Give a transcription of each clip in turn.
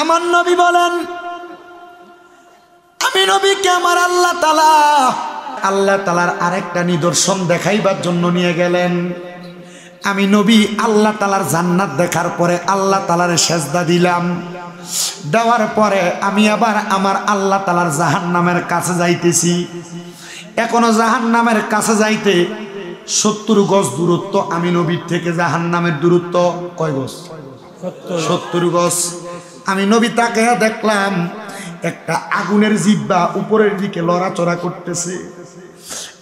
আমার নবী বলেন, আমি নবীকে আমার আল্লাহ তাআলার আরেকটা নিদর্শন দেখাইবার জন্য নিয়ে গেলেন। আমি নবী আল্লাহ তাআলার জান্নাত দেখার পরে আল্লাহ তাআলার সেজদা দিলাম। দেওয়ার পরে আমি আবার আমার আল্লাহ তাআলার জাহান্নামের কাছে যাইতেছি। এখনো জাহান্নামের কাছে যাইতে 70 গজ দূরত্ব। আমি নবীর থেকে জাহান্নামের দূরত্ব কয় গজ? 70 গজ। আমি নবী তাকে দেখলাম একটা আগুনের জিহ্বা উপরের দিকে লড়াচড়া করতেছে।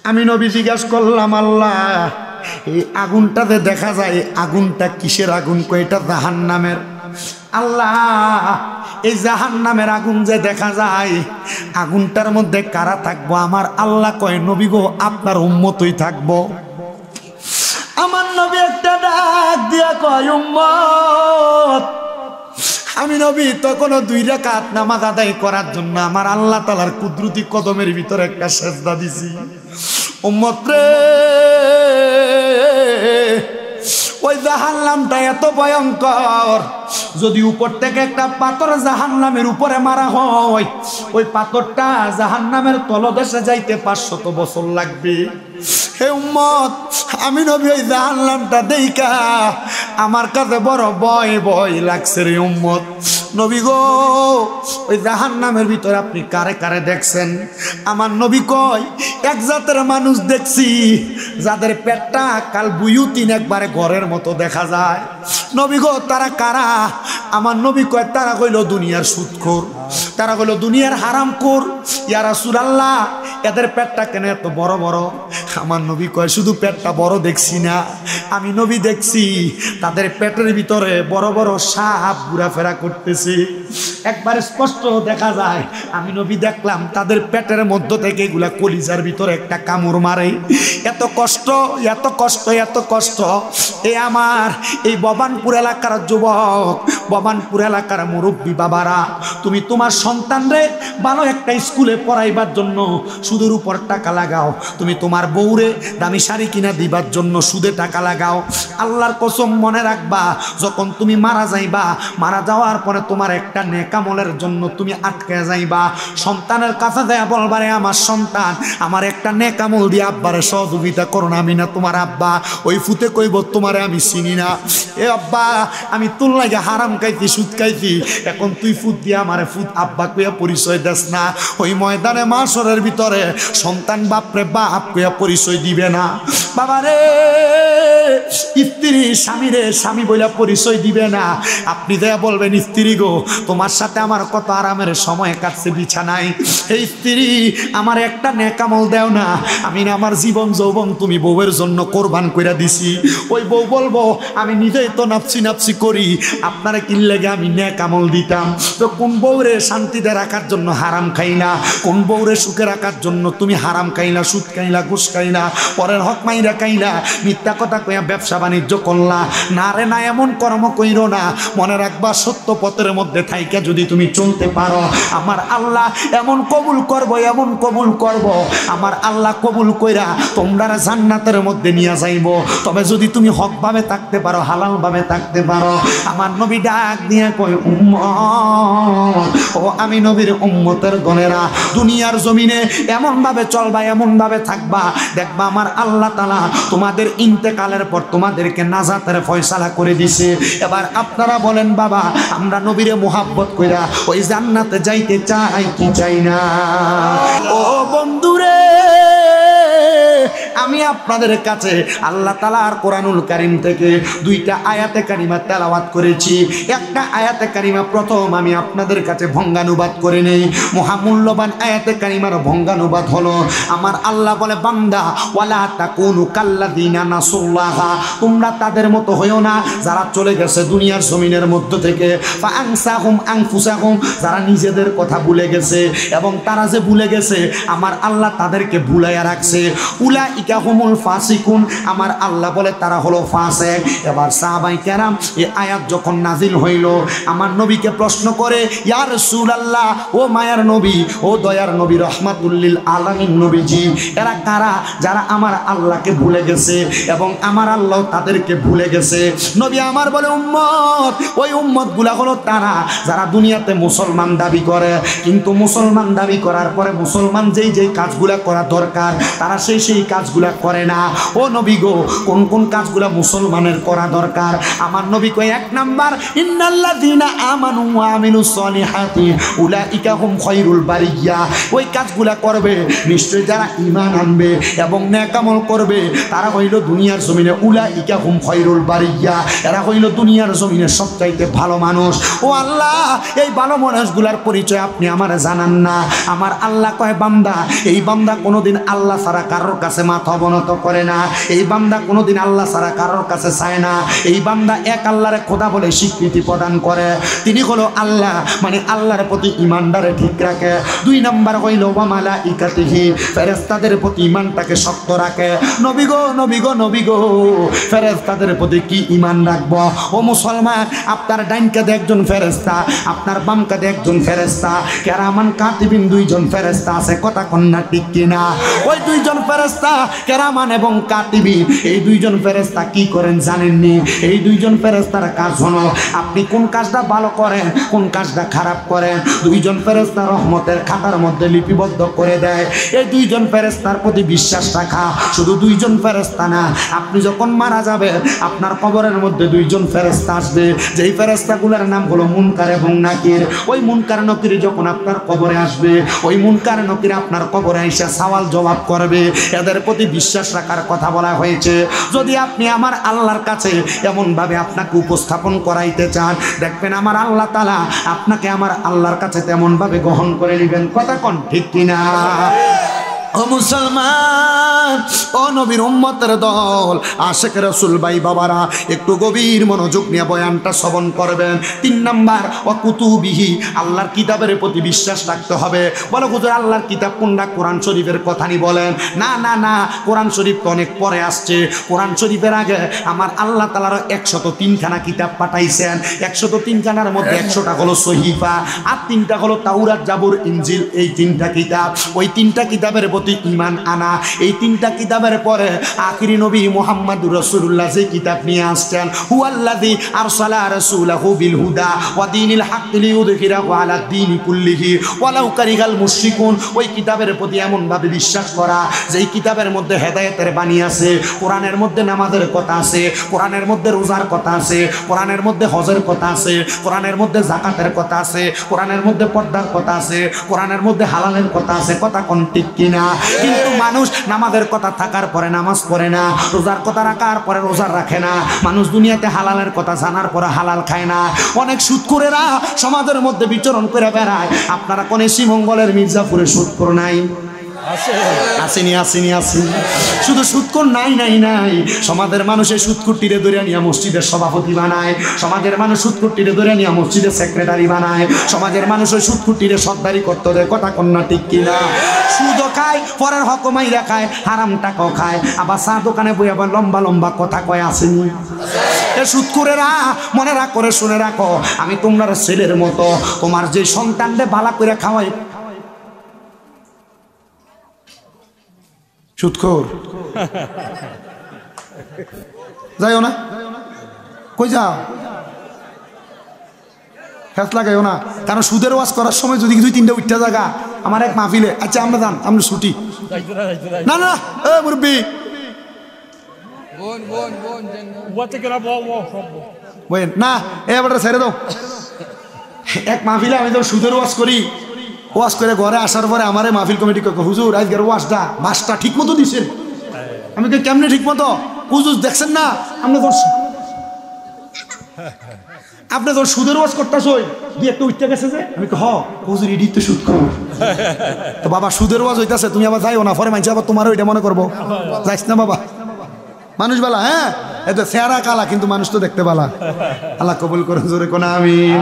আমি নবী জিজ্ঞাসা করলাম, আল্লাহ এই আগুনটাতে দেখা যায়, আগুনটা কিসের আগুন? কয় এটা জাহান্নামের। আল্লাহ এই জাহান্নামের আগুন যে দেখা যায়, আগুনটার মধ্যে কারা থাকবো? আমার আল্লাহ কয়, নবী গো আপনার উম্মতই থাকবো। আমার নবী একটা ডাক দিয়া কয়, উম্মত। আমি নবী তখনও 2 রাকাত নামাজ আদায় করার জন্য আমার আল্লাহ তাআলার কুদরতি কদমের ভিতরে একটা সেজদা দিছি। উম্মত রে, ওই জাহান্নামটা এত ভয়ঙ্কর, যদি উপর থেকে একটা পাথর জাহান্নামের উপরে মারা হয়, ওই পাথরটা জাহান্নামের তলদেশে যাইতে 500 বছর লাগবে। হে উম্মত, আমি নবী ওই জাহান্নামটা দেইখা আমার কাছে বড় ভয় লাগছে রে উম্মত। নবী গো, ওই জাহান্নামের ভিতরে আপনি কারে কারে দেখছেন? আমার নবী কয়, এক জাতের মানুষ দেখছি যাদের পেটটা কাল বুয়ুতিন একবারে ঘরের মতো দেখা যায়। নবী গো, তারা কারা? আমার নবী কয়, তারা কইল দুনিয়ার সুদখোর, তারা কইল দুনিয়ার হারামখোর। ইয়া রাসূলুল্লাহ, এদের পেটটা কেন এত বড় বড়? আমার নবী কয়, শুধু পেটটা বড় দেখছি না, আমি নবী দেখছি তাদের পেটের ভিতরে বড় বড় সাপ ঘোরাফেরা করতেছে। একবার স্পষ্ট দেখা যায়। আমি নবী দেখলাম তাদের পেটের মধ্য থেকে এগুলা কলিজার ভিতরে একটা কামড় মারে। এত কষ্ট, এত কষ্ট, এত কষ্ট। আমার এই ভবানপুর এলাকার যুবক, ভবানপুর এলাকার মুরব্বী বাবারা, তুমি তোমার সন্তানরে ভালো একটা স্কুলে পড়াইবার জন্য সুদের উপর টাকা লাগাও, তুমি তোমার বউরে দামি শাড়ি কিনা দিবার জন্য সুদে টাকা লাগাও। আল্লাহর কসম মনে রাখবা, যখন তুমি মারা যাইবা, মারা যাওয়ার পরে তোমার একটা নেক আমলের জন্য তুমি আটকে যাইবা। সন্তানের কাছে যায় বলবারে, আমার সন্তান আমার একটা নেক আমল দিয়ে আব্বারে সহযোগিতা করো না, আমি না তোমার আব্বা। ওই ফুতে কইব, তোমারে আমি চিনি না। এ আব্বা, আমি তোর লাগে হারাম খাইছি, সুদ খাইছি, এখন তুই ফুট দিয়ে আমারে ফুট আব্বা কইয়া পরিচয় দেস না। ওই ময়দানে মাশরের ভিতরে সন্তান বাপরে বাপ কইয়া পরিচয় দিবে না। বাবারে, স্ত্রী স্বামীরে স্বামী বইলা পরিচয় দিবে না। আপনি দেয়া বলবেন, স্ত্রী গো, তোমার সাথে আমার কত আরামের সময় কাটছে বিছানায়, এই স্ত্রী আমার একটা নেক আমল দেও না, আমি না আমার জীবন যৌবন তুমি বউয়ের জন্য কোরবান কইরা দিছি। ওই বউ বলবো, আমি নিজেই তো নাপসি নাপসি করি, আপনারা কি লাগে আমি নেক আমল দিতাম। তো কোন বউরে শান্তিতে রাখার জন্য হারাম খাই না, কোন বউরে সুখে রাখার জন্য তুমি হারাম খাইলা, সুদ খাইলা, ঘুষ খাইলা, পরের হক মাইরা খাইলা, মিথ্যা কথা কইয়া ব্যবসা বাণিজ্য করলা। না রে না, এমন কর্ম কইরো না। মনে রাখবা, সত্য পথের মধ্যে থাইকা যদি তুমি চলতে পারো, আমার আল্লাহ এমন কবুল করব, এমন কবুল করব, আমার আল্লাহ কবুল কইরা তোমরা জান্নাতের মধ্যে নিয়ে যাইব। তবে যদি তুমি হক ভাবে থাকতে পারো, হালাল ভাবে থাকতে পারো। আমার নবী ডাক দিয়ে কই, উম্মত, ও আমি নবীর উম্মতের গণেরা, দুনিয়ার জমিনে এমন ভাবে চলবা, এমন ভাবে থাকবা, দেখবা আমার আল্লাহ তাআলা তোমাদের ইন্তেকালের পর তোমাদেরকে নাজাতের ফয়সালা করে দিছে। এবার আপনারা বলেন, বাবা, আমরা নবীরে মুহাব্বত কইরা ওই জান্নাতে যাইতে চাই কি চাই না? ও বন্ধুরে, আমি আপনাদের কাছে আল্লাহ তাআলার কোরআনুল কারীম থেকে 2টা আয়াতে কারিমা তেলাওয়াত করেছি। একটা আয়াতে কারিমা প্রথম আমি আপনাদের কাছে ভঙ্গানুবাদ করে নেই। মহামূল্যবান আয়াতে কারিমার ভঙ্গানুবাদ হলো, আমার আল্লাহ বলে, বান্দা, ওয়ালা তাকুনু কাল্লাযিনা নাসুল্লাহা, তোমরা তাদের মতো হইও না যারা চলে গেছে দুনিয়ার জমিনের মধ্য থেকে, ফাআনসাহুম আনফুসাহুম, যারা নিজেদের কথা ভুলে গেছে, এবং তারা যে ভুলে গেছে আমার আল্লাহ তাদেরকে ভুলাইয়া রাখছে। উলাইকা উলাইকা হুমুল ফাসিকুন, আমার আল্লাহ বলে তারা হলো ফাসিক। এবার সাহাবায়ে কেরাম এই আয়াত যখন নাজিল হইল, আমার নবীকে প্রশ্ন করে, ইয়া রাসূলুল্লাহ, ও মায়ার নবী, ও দয়ার নবী, রহমাতুল লিল আলামিন নবীজি, এরা কারা যারা আমার আল্লাহকে ভুলে গেছে এবং আমার আল্লাহ তাদেরকে ভুলে গেছে? নবী আমার বলে, উম্মত, ওই উম্মতগুলা হলো তারা যারা দুনিয়াতে মুসলমান দাবি করে, কিন্তু মুসলমান দাবি করার পরে মুসলমান যেই যেই কাজগুলা করা দরকার তারা সেই কাজগুলা করে না। ও নবী গো, কোন কোন কাজগুলা মুসলমানের করা দরকার? আমার নবী কয়, এক নাম্বার, ইন্নাল্লাযীনা আমানু ওয়া আমিলুস সলিহাতি উলাইকা হুম খায়রুল বারিয়া। ওই কাজগুলা করবে নিশ্চয় যারা ঈমান আনবে এবং নেক আমল করবে তারা হইল দুনিয়ার জমিনে উলাইকা হুম খায়রুল বারিয়া, এরা হইল দুনিয়ার জমিনে সবচাইতে ভালো মানুষ। ও আল্লাহ, এই ভালো মানুষগুলার পরিচয় আপনি আমার জানান না। আমার আল্লাহ কয়, বান্দা, এই বান্দা কোনোদিন আল্লাহ ছাড়া কারোর কাছে মাথা অবনত করে না, এই বান্দা কোনোদিন আল্লাহ ছাড়া কারোর কাছে চায় না, এই বান্দা এক আল্লাহরে খোদা বলে স্বীকৃতি প্রদান করে, তিনি হলো আল্লাহ, মানে আল্লাহর প্রতি ঈমানদারে ঠিক রাখে। দুই নাম্বার হইল ওয়া মালাইকাতিহি, ফেরেশতাদের প্রতি ঈমানটাকে শক্ত রাখে। নবী গো, নবী গো, নবী গো, ফেরেশতাদের প্রতি কি ঈমান রাখবো? ও মুসলমান, আপনার ডাইন কাঁধে একজন ফেরেশতা, আপনার বাম কাঁধে একজন ফেরেশতা, কেরামান কাতিবিন দুইজন ফেরেশতা আছে, কথা কন্যা ঠিক কিনা? ওই দুইজন ফেরেশতা কেরামান এবং কাতিবিন, এই দুইজন ফেরেশতা কি করেন জানেননি? এই দুইজন ফেরেশতার কাজ হলো আপনি কোন কাজটা ভালো করেন, কোন কাজটা খারাপ করেন, দুইজন ফেরেশতা রহমতের খাতার মধ্যে লিপিবদ্ধ করে দেয়। এই দুইজন ফেরেশতার প্রতি বিশ্বাস রাখা, শুধু দুইজন ফেরেশতা না, আপনি যখন মারা যাবেন আপনার কবরের মধ্যে দুইজন ফেরেশতা আসবে, যেই ফেরেশতাগুলোর নাম হলো মুনকার এবং নাকির। ওই মুনকার নকির যখন আপনার কবরে আসবে, ওই মুনকার নকির আপনার কবরে এসে সওয়াল জবাব করবে। এদের প্রতি বিশ্বাস রাখার কথা বলা হয়েছে। যদি আপনি আমার আল্লাহর কাছে এমনভাবে আপনাকে উপস্থাপন করাইতে চান, দেখবেন আমার আল্লাহ তাআলা আপনাকে আমার আল্লাহর কাছে তেমনভাবে গ্রহণ করে নেবেন। কথা কোন ঠিক কিনা? ও মুসলমান, ও নবীর উম্মতের দল, আশিক রাসূল ভাই বাবারা, একটু গভীর মনোযোগ নিয়ে বয়ানটা শ্রবণ করবেন। 3 নাম্বার, ও কুতুবিহি, আল্লাহর কিতাবের প্রতি বিশ্বাস রাখতে হবে। বলো হুজুর, আল্লাহর কিতাব কোনটা? কোরআন শরীফের কথা নি বলেন? না না না, কোরআন শরীফ তো অনেক পরে আসছে। কোরআন শরীফের আগে আমার আল্লাহ তাআলা 103 খানা কিতাব পাঠাইছেন। 103 খানার মধ্যে 100টা হলো সহিফা, আর 3টা হলো তাওরাত, জাবুর, ইনজিল। এই 3টা কিতাব, ওই 3টা কিতাবের প্রতি ঈমান আনা। এই 3টা কিতাবের পরে আখিরি নবী মুহাম্মদুর রাসূলুল্লাহ যে কিতাব নিয়ে আসছেন, হুয়াল্লাযী আরসালা রাসূলাহু বিল হুদা ওয়া দীনিল হাক্কি লিইয়ুযহিরাহু আলা দীনি কুল্লিহি ওয়ালাউ কারিহাল মুশরিকুন। ওই কিতাবের প্রতি এমনভাবে বিশ্বাস করা যে এই কিতাবের মধ্যে হেদায়েতের বাণী আছে, কোরআনের মধ্যে নামাজের কথা আছে, কোরআনের মধ্যে রোজার কথা আছে, কোরআনের মধ্যে হজের কথা আছে, কোরআনের মধ্যে যাকাতের কথা আছে, কোরআনের মধ্যে পর্দার কথা আছে, কোরআনের মধ্যে হালালের কথা আছে। কথা কোন ঠিক কিনা? কিন্তু মানুষ নামাজের কথা থাকার পরে নামাজ পড়ে না, রোজার কথা রাখার পরে রোজা রাখে না, মানুষ দুনিয়াতে হালালের কথা জানার পরে হালাল খায় না। অনেক সুদখোরেরা সমাজের মধ্যে বিচরণ করে বেড়ায়। আপনারা কোন শ্রীমঙ্গলের মির্জাপুরে সুদখোর নাই? আসেনি আসেনি আসেনি, শুধু সুদখোর নাই নাই নাই। সমাজের মানুষের সুদখোরটিরে ধরে নিয়ে মসজিদের সভাপতি বানায়, সমাজের মানুষ সুদখোরটিরে ধরে নিয়ে মসজিদের সেক্রেটারি বানায়, সমাজের মানুষ ওই সুদখোরটিরে সর্দারি করতে দেয়। কথা কন্যা ঠিক কিনা? সুদও খায়, পরের হকমাই দেখায়, হারাম টাকাও খায়, আবার চা দোকানে বই আবার লম্বা লম্বা কথা কয়। আসেনি? এ সুদখোরেরা মনে রাখ করে শুনে রাখো, আমি তোমার ছেলের মতো, তোমার যে সন্তানকে ভালো করে খাওয়াই। সুদখোর যাইও না, কই যাও? ফেস লাগাইও না, কারণ সুদের ওয়াজ করার সময় যদি 2-3টা উঠতে জায়গা আমার এক মাহফিলে, আচ্ছা আমরা যান, আমরা ছুটি। না না, এ মুরব্বি না, এবার ছেড়ে দাও। এক মাহফিলে আমি তো সুদের ওয়াজ করি, ওয়াজ করে ঘরে আসার পরে আমারে মাহফিল কমিটি হুজুর আজকের ওয়াজটা বাসটা ঠিক মতো দিচ্ছেন। আমি কেমনে ঠিক মতো? হুজুর দেখছেন না আপনি তো সুদের ওয়াজ করতেছই, দিয়ে একটু উঠতে গেছে যে। আমি হ হুজুর ইডি তো সুদ খাও। তো বাবা সুদের ওয়াজ হইতাছে, তুমি আবার যাইও না, পরে মানছি আবার তোমারও এটা মনে করবো। যাইস না বাবা, মানুষ বেলা। হ্যাঁ এত চেহারা কালা কিন্তু মানুষ তো দেখতে পালা। আল্লাহ কবুল করে জোরে কোন আমিন,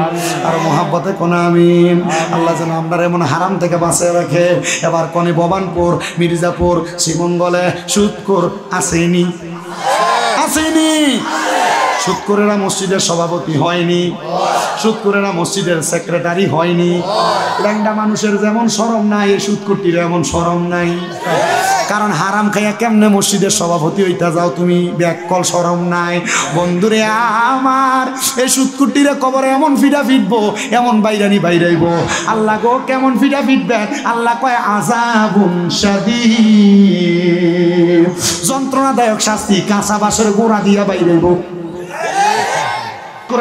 আর মোহাব্বতে কোন আমিন। আল্লাহ যেন আমরা এমন হারাম থেকে বাঁচিয়ে রাখে। এবার কোনে ভবানপুর, মির্জাপুর, শ্রীমঙ্গলে সুদখোর আসেনি, আসেনি। সুদখোরেরা মসজিদের সভাপতি হয়নি, সুদখোরেরা মসজিদের সেক্রেটারি হয়নি। ল্যাংডা মানুষের যেমন শরম নাই, এই সুদখোরটির এমন শরম নাই। কারণ হারাম খাইয়া কেমনে মসজিদের সভাপতি হইতা যাও তুমি, ব্যাককল শরম নাই। বন্ধুরে আমার, এই সুদখোরটিরে কবরে এমন ফিটা ফিটবো, এমন বাইরানি বাইরাইব। আল্লাহ গো কেমন ফিটা ফিটবে? আল্লাহ কয় আযাবুন শাদীদ, যন্ত্রণাদায়ক শাস্তি কাঁচা বাঁশের গোড়া দিয়া বাইরাইব।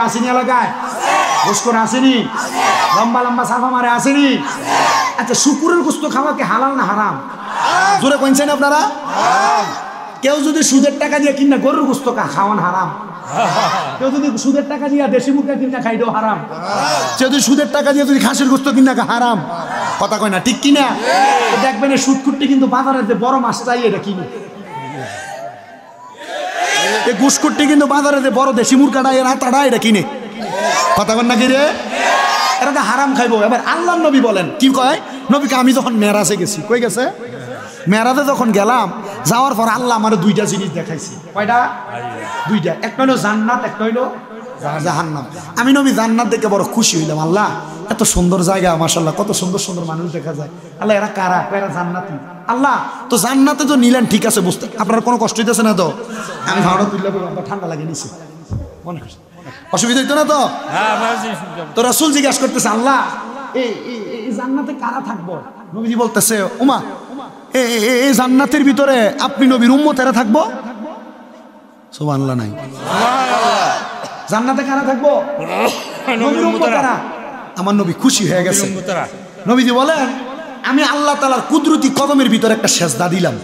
আসেনি এলাকায় ঘুষখোর আসেনি, লম্বা লম্বা সাফা মারে আসেনি। আচ্ছা, শুকুরের গোশত খাওয়া কি হালাল না হারাম? জোরে কইছেন আপনারা? কেউ যদি সুদের টাকা দিয়ে কিনা গরুর গোশত খাওয়ান হারাম। কেউ যদি সুদের টাকা দিয়ে দেশি মুরগি কিনা খাইলেও হারাম। কেউ যদি সুদের টাকা দিয়ে যদি খাসির গোশত কিনা হারাম। কথা কয় না, ঠিক কিনা? দেখবেন এই সুদখুরটি কিন্তু বাজারে যে বড় মাছ চাই এটা কিনে, এই ঘুষখোরটি কিন্তু বাজারে যে বড় দেশি মুরগাটা এর হাতাটা এটা কিনে। কথা কন নাকি রে? এরা তো হারাম খাইবো। এবার আল্লাহ নবী বলেন কি কয়? নবীকে আমি যখন মেরাজে গেছি, কই গেছে? মেরাজে যখন গেলাম, যাওয়ার পর আল্লাহ আমার দুইটা জিনিস দেখাইছি। কয়টা? দুইটা। একটা হইলো জান্নাত, একটা হইলো জাহান্নাম। আমি নবী জান্নাত দেখে বড় খুশি হইলাম। আল্লাহ এত সুন্দর জায়গা, মাশাআল্লাহ, কত সুন্দর সুন্দর মানুষ দেখা যায়। আল্লাহ এরা কারা? এরা জান্নাতি। আল্লাহ তো জান্নাতে তো নিলেন, ঠিক আছে, বুঝতে আপনার কোনো কষ্ট হইতেছে না তো? আমি ভাড়া তুললে ঠান্ডা লাগে নিছি, মনে অসুবিধা হইতো না তো? তো রাসূল জিজ্ঞাসা করতেছে, আল্লাহ এই জান্নাতে কারা থাকবো? নবীজি বলতেছে, ওমা এই জান্নাতের ভিতরে আপনি নবীর উম্মতেরা থাকবো। সুবহানাল্লাহ নাই? জান্নাতে কারা থাকবো? নবীর উম্মতেরা। আমার নবী খুশি হয়ে গেছে। নবীজি বলেন, আমি আল্লাহ তাআলার কুদরতি কদমের ভিতরে একটা সেজদা দিলাম।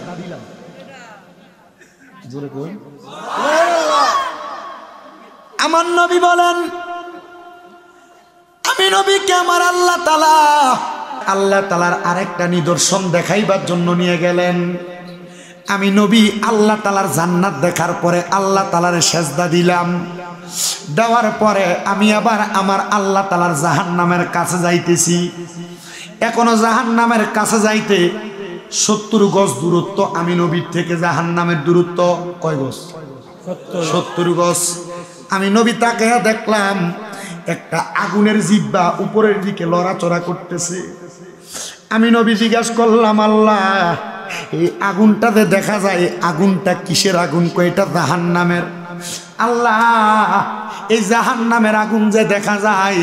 আমার নবী বলেন, আমি নবীকে আমার আল্লাহ তাআলার আরেকটা নিদর্শন দেখাইবার জন্য নিয়ে গেলেন। আমি নবী আল্লাহ তাআলার জান্নাত দেখার পরে আল্লাহ তাআলার সেজদা দিলাম। দেওয়ার পরে আমি আবার আমার আল্লাহ তাআলার জাহান্নামের কাছে যাইতেছি। এখনো জাহান্নামের কাছে যাইতে 70 গজ দূরত্ব। আমি নবীর থেকে জাহান্নামের দূরত্ব কয় গজ? 70 গজ। আমি নবী তাকে দেখলাম একটা আগুনের জিহ্বা উপরের দিকে লড়াচড়া করতেছে। আমি নবী জিজ্ঞাসা করলাম, আল্লাহ এই আগুনটাতে দেখা যায়, আগুনটা কিসের আগুন? কয় এটা জাহান্নামের। আল্লাহ এই জাহান্নামের আগুন যে দেখা যায়,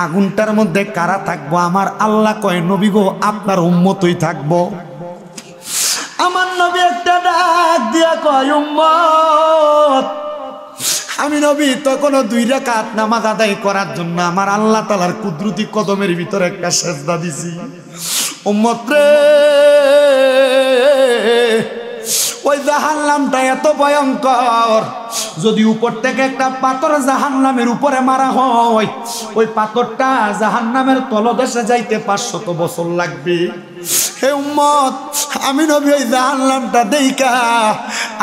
আগুনটার মধ্যে কারা থাকবো? আমার আল্লাহ কয়, নবী গো আপনার উম্মতই থাকবো। আমার নবী একটা ডাক দিয়া কয়, উম্মত। আমি নবী তখনও 2 রাকাত নামাজ আদায় করার জন্য আমার আল্লাহ তাআলার কুদরতি কদমের ভিতরে একটা সেজদা দিছি। উম্মত রে, ওই জাহান্নামটা এত ভয়ঙ্কর, যদি উপর থেকে একটা পাথর জাহান্নামের উপরে মারা হয়, ওই পাথরটা জাহান্নামের তলদেশে যাইতে 500 বছর লাগবে। হে উম্মত, আমি নবী ওই জাহান্নামটা দেইখা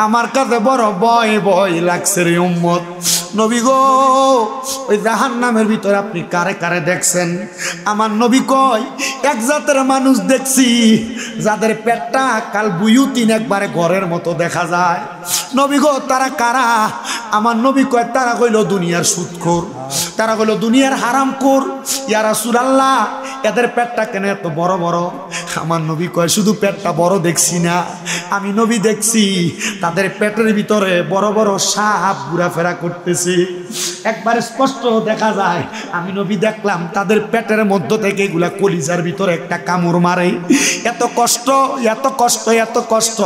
আমার কাছে বড় ভয় লাগছে রে উম্মত। নবী গো, ওই জাহান্নামের ভিতরে আপনি কারে কারে দেখছেন? আমার নবী কয়, এক জাতের মানুষ দেখছি যাদের পেটটা কাল বুয়ুতিন একবারে ঘরের মতো দেখা যায়। নবী গো, তারা কারা? আমার নবী কয়, তারা কইল দুনিয়ার সুদখোর, তারা কইল দুনিয়ার হারামখোর। ইয়া রাসূলুল্লাহ, এদের পেটটা কেন এত বড় বড়? আমার নবী কয়, শুধু পেটটা বড় দেখছি না, আমি নবী দেখছি তাদের পেটের ভিতরে বড় বড় সাপ ঘোরাফেরা করতেছে। একবার স্পষ্ট দেখা যায়। আমি নবী দেখলাম তাদের পেটের মধ্য থেকে এগুলা কলিজার ভিতরে একটা কামড় মারে। এত কষ্ট, এত কষ্ট, এত কষ্ট।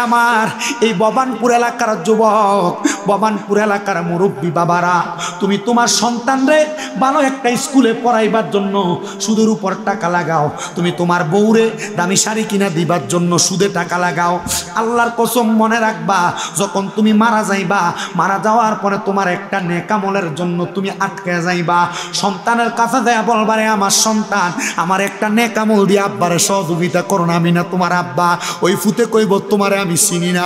আমার এই ভবানপুর এলাকার যুবক, ভবানপুর এলাকার মুরব্বী বাবারা, তুমি তোমার সন্তানরে ভালো একটা স্কুলে পড়াইবার জন্য সুদের উপর টাকা লাগাও। তুমি তোমার বউরে দামি শাড়ি কিনা দিবার জন্য সুদে টাকা লাগাও। আল্লাহর কসম মনে রাখবা, যখন তুমি মারা যাইবা, মারা যাওয়ার পরে তোমার একটা নেক নেকামলের জন্য তুমি আটকে যাইবা। সন্তানের কাছে যায় বলবারে আমার সন্তান আমার একটা নেকামল দিয়ে আব্বারে সহযোগিতা করো না, আমি না তোমার আব্বা। ওই ফুতে কইব তোমারে আমি চিনি না,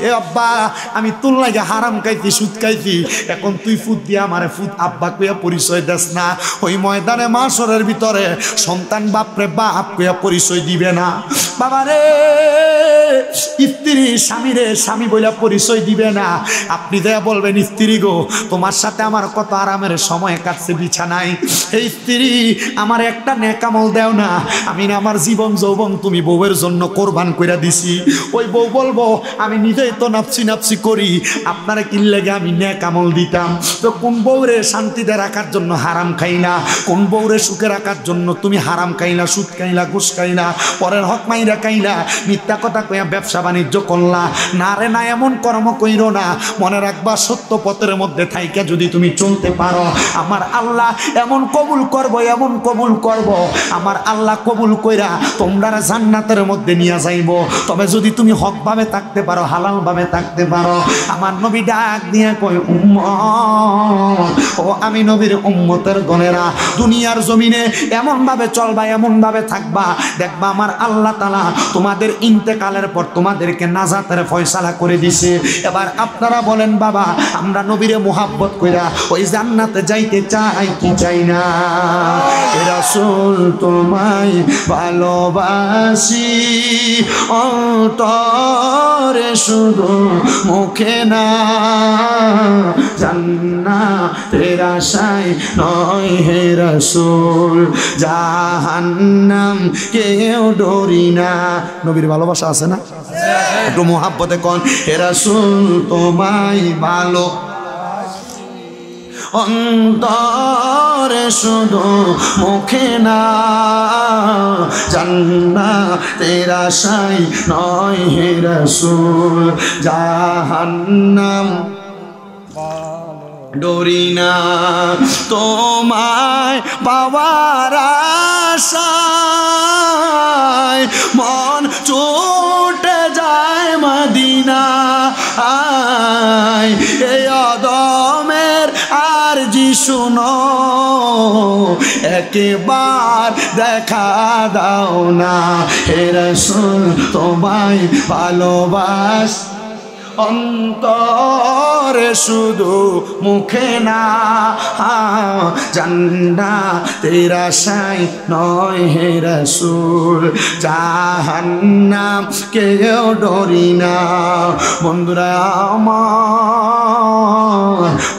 এ আব্বা আমি তোর লাগে হারাম খাইছি, সুদ খাইছি, এখন তুই ফুট দিয়ে আমারে ফুট আব্বা কইয়া পরিচয় দেস না। ওই ময়দানে মাশরের ভিতরে সন্তান বাপরে বাপ কইয়া পরিচয় দিবে না। বাবারে স্ত্রী স্বামীরে স্বামী বইলা পরিচয় দিবে না। আপনি দেয়া বলবেন স্ত্রী গো তোমার সাথে আমার কত আরামের সময় কাটছে বিছানায়, এই স্ত্রী আমার একটা নেকামল দেও না, আমি না আমার জীবন যৌবন তুমি বউয়ের জন্য কোরবান কইরা দিছি। ওই বউ বলবো আমি নিজেই তো নাপসি নাপসি করি, আপনারা কি লেগে আমি নেকামল দিতাম। তো কোন বউরে শান্তিতে রাখার জন্য হারাম খাই না, কোন বউরে সুখে রাখার জন্য তুমি হারাম খাইলা, সুদ খাইলা, ঘুষ খাইলা, পরের হক মাইরা খাইলা, মিথ্যা কথা কইয়া ব্যবসা বাণিজ্য করলা না রে না, এমন কর্ম কইরো না। মনে রাখবা সত্য পথের মধ্যে থাইকা যদি তুমি চলতে পারো আমার আল্লাহ এমন কবুল করব, এমন কবুল করব, আমার আল্লাহ কবুল কইরা তোমরা জান্নাতের মধ্যে নিয়ে যাইব। তবে যদি তুমি হক ভাবে থাকতে পারো, হালাল ভাবে থাকতে পারো। আমার নবী ডাক দিয়ে কই উম্মত, ও আমি নবীর উম্মতের গণেরা দুনিয়ার জমিনে এমন ভাবে চলবা, এমন ভাবে থাকবা, দেখবা আমার আল্লাহ তাআলা তোমাদের ইন্তেকালের পর তোমাদেরকে নাজাতের ফয়সালা করে দিছে। এবার আপনারা বলেন বাবা আমরা নবীরে মুহাব্বত কইরা ওই জান্নাতে যাইতে চাই কি চাই না? রাসূল তোমায় ভালোবাসি অন্তরে শুধু মুখে না, জান্নাতের আশায় নয় হে রাসূল, জাহান্নাম কেউ ডরি না। নবীর ভালোবাসা আছে না? একটু মুহাব্বতে কোন হে রাসূল তোমায় ভালো অন্তরে শুধু মুখে না, জান্নাতের আশায় নয় হে রাসূল, জাহান্নাম ডরি না। তোমায় পাওয়ার আশায় মন ছুটে যায় মদিনা, এই আদমের আরজি শুনো একবার দেখা দাও না, হে রাসূল তোমায় ভালোবাস অন্তরে শুধু মুখে না, জান্নাতের আশায় নয় হে রাসূল, জাহান্নাম কেউ ডরি না। বন্ধুরা আমার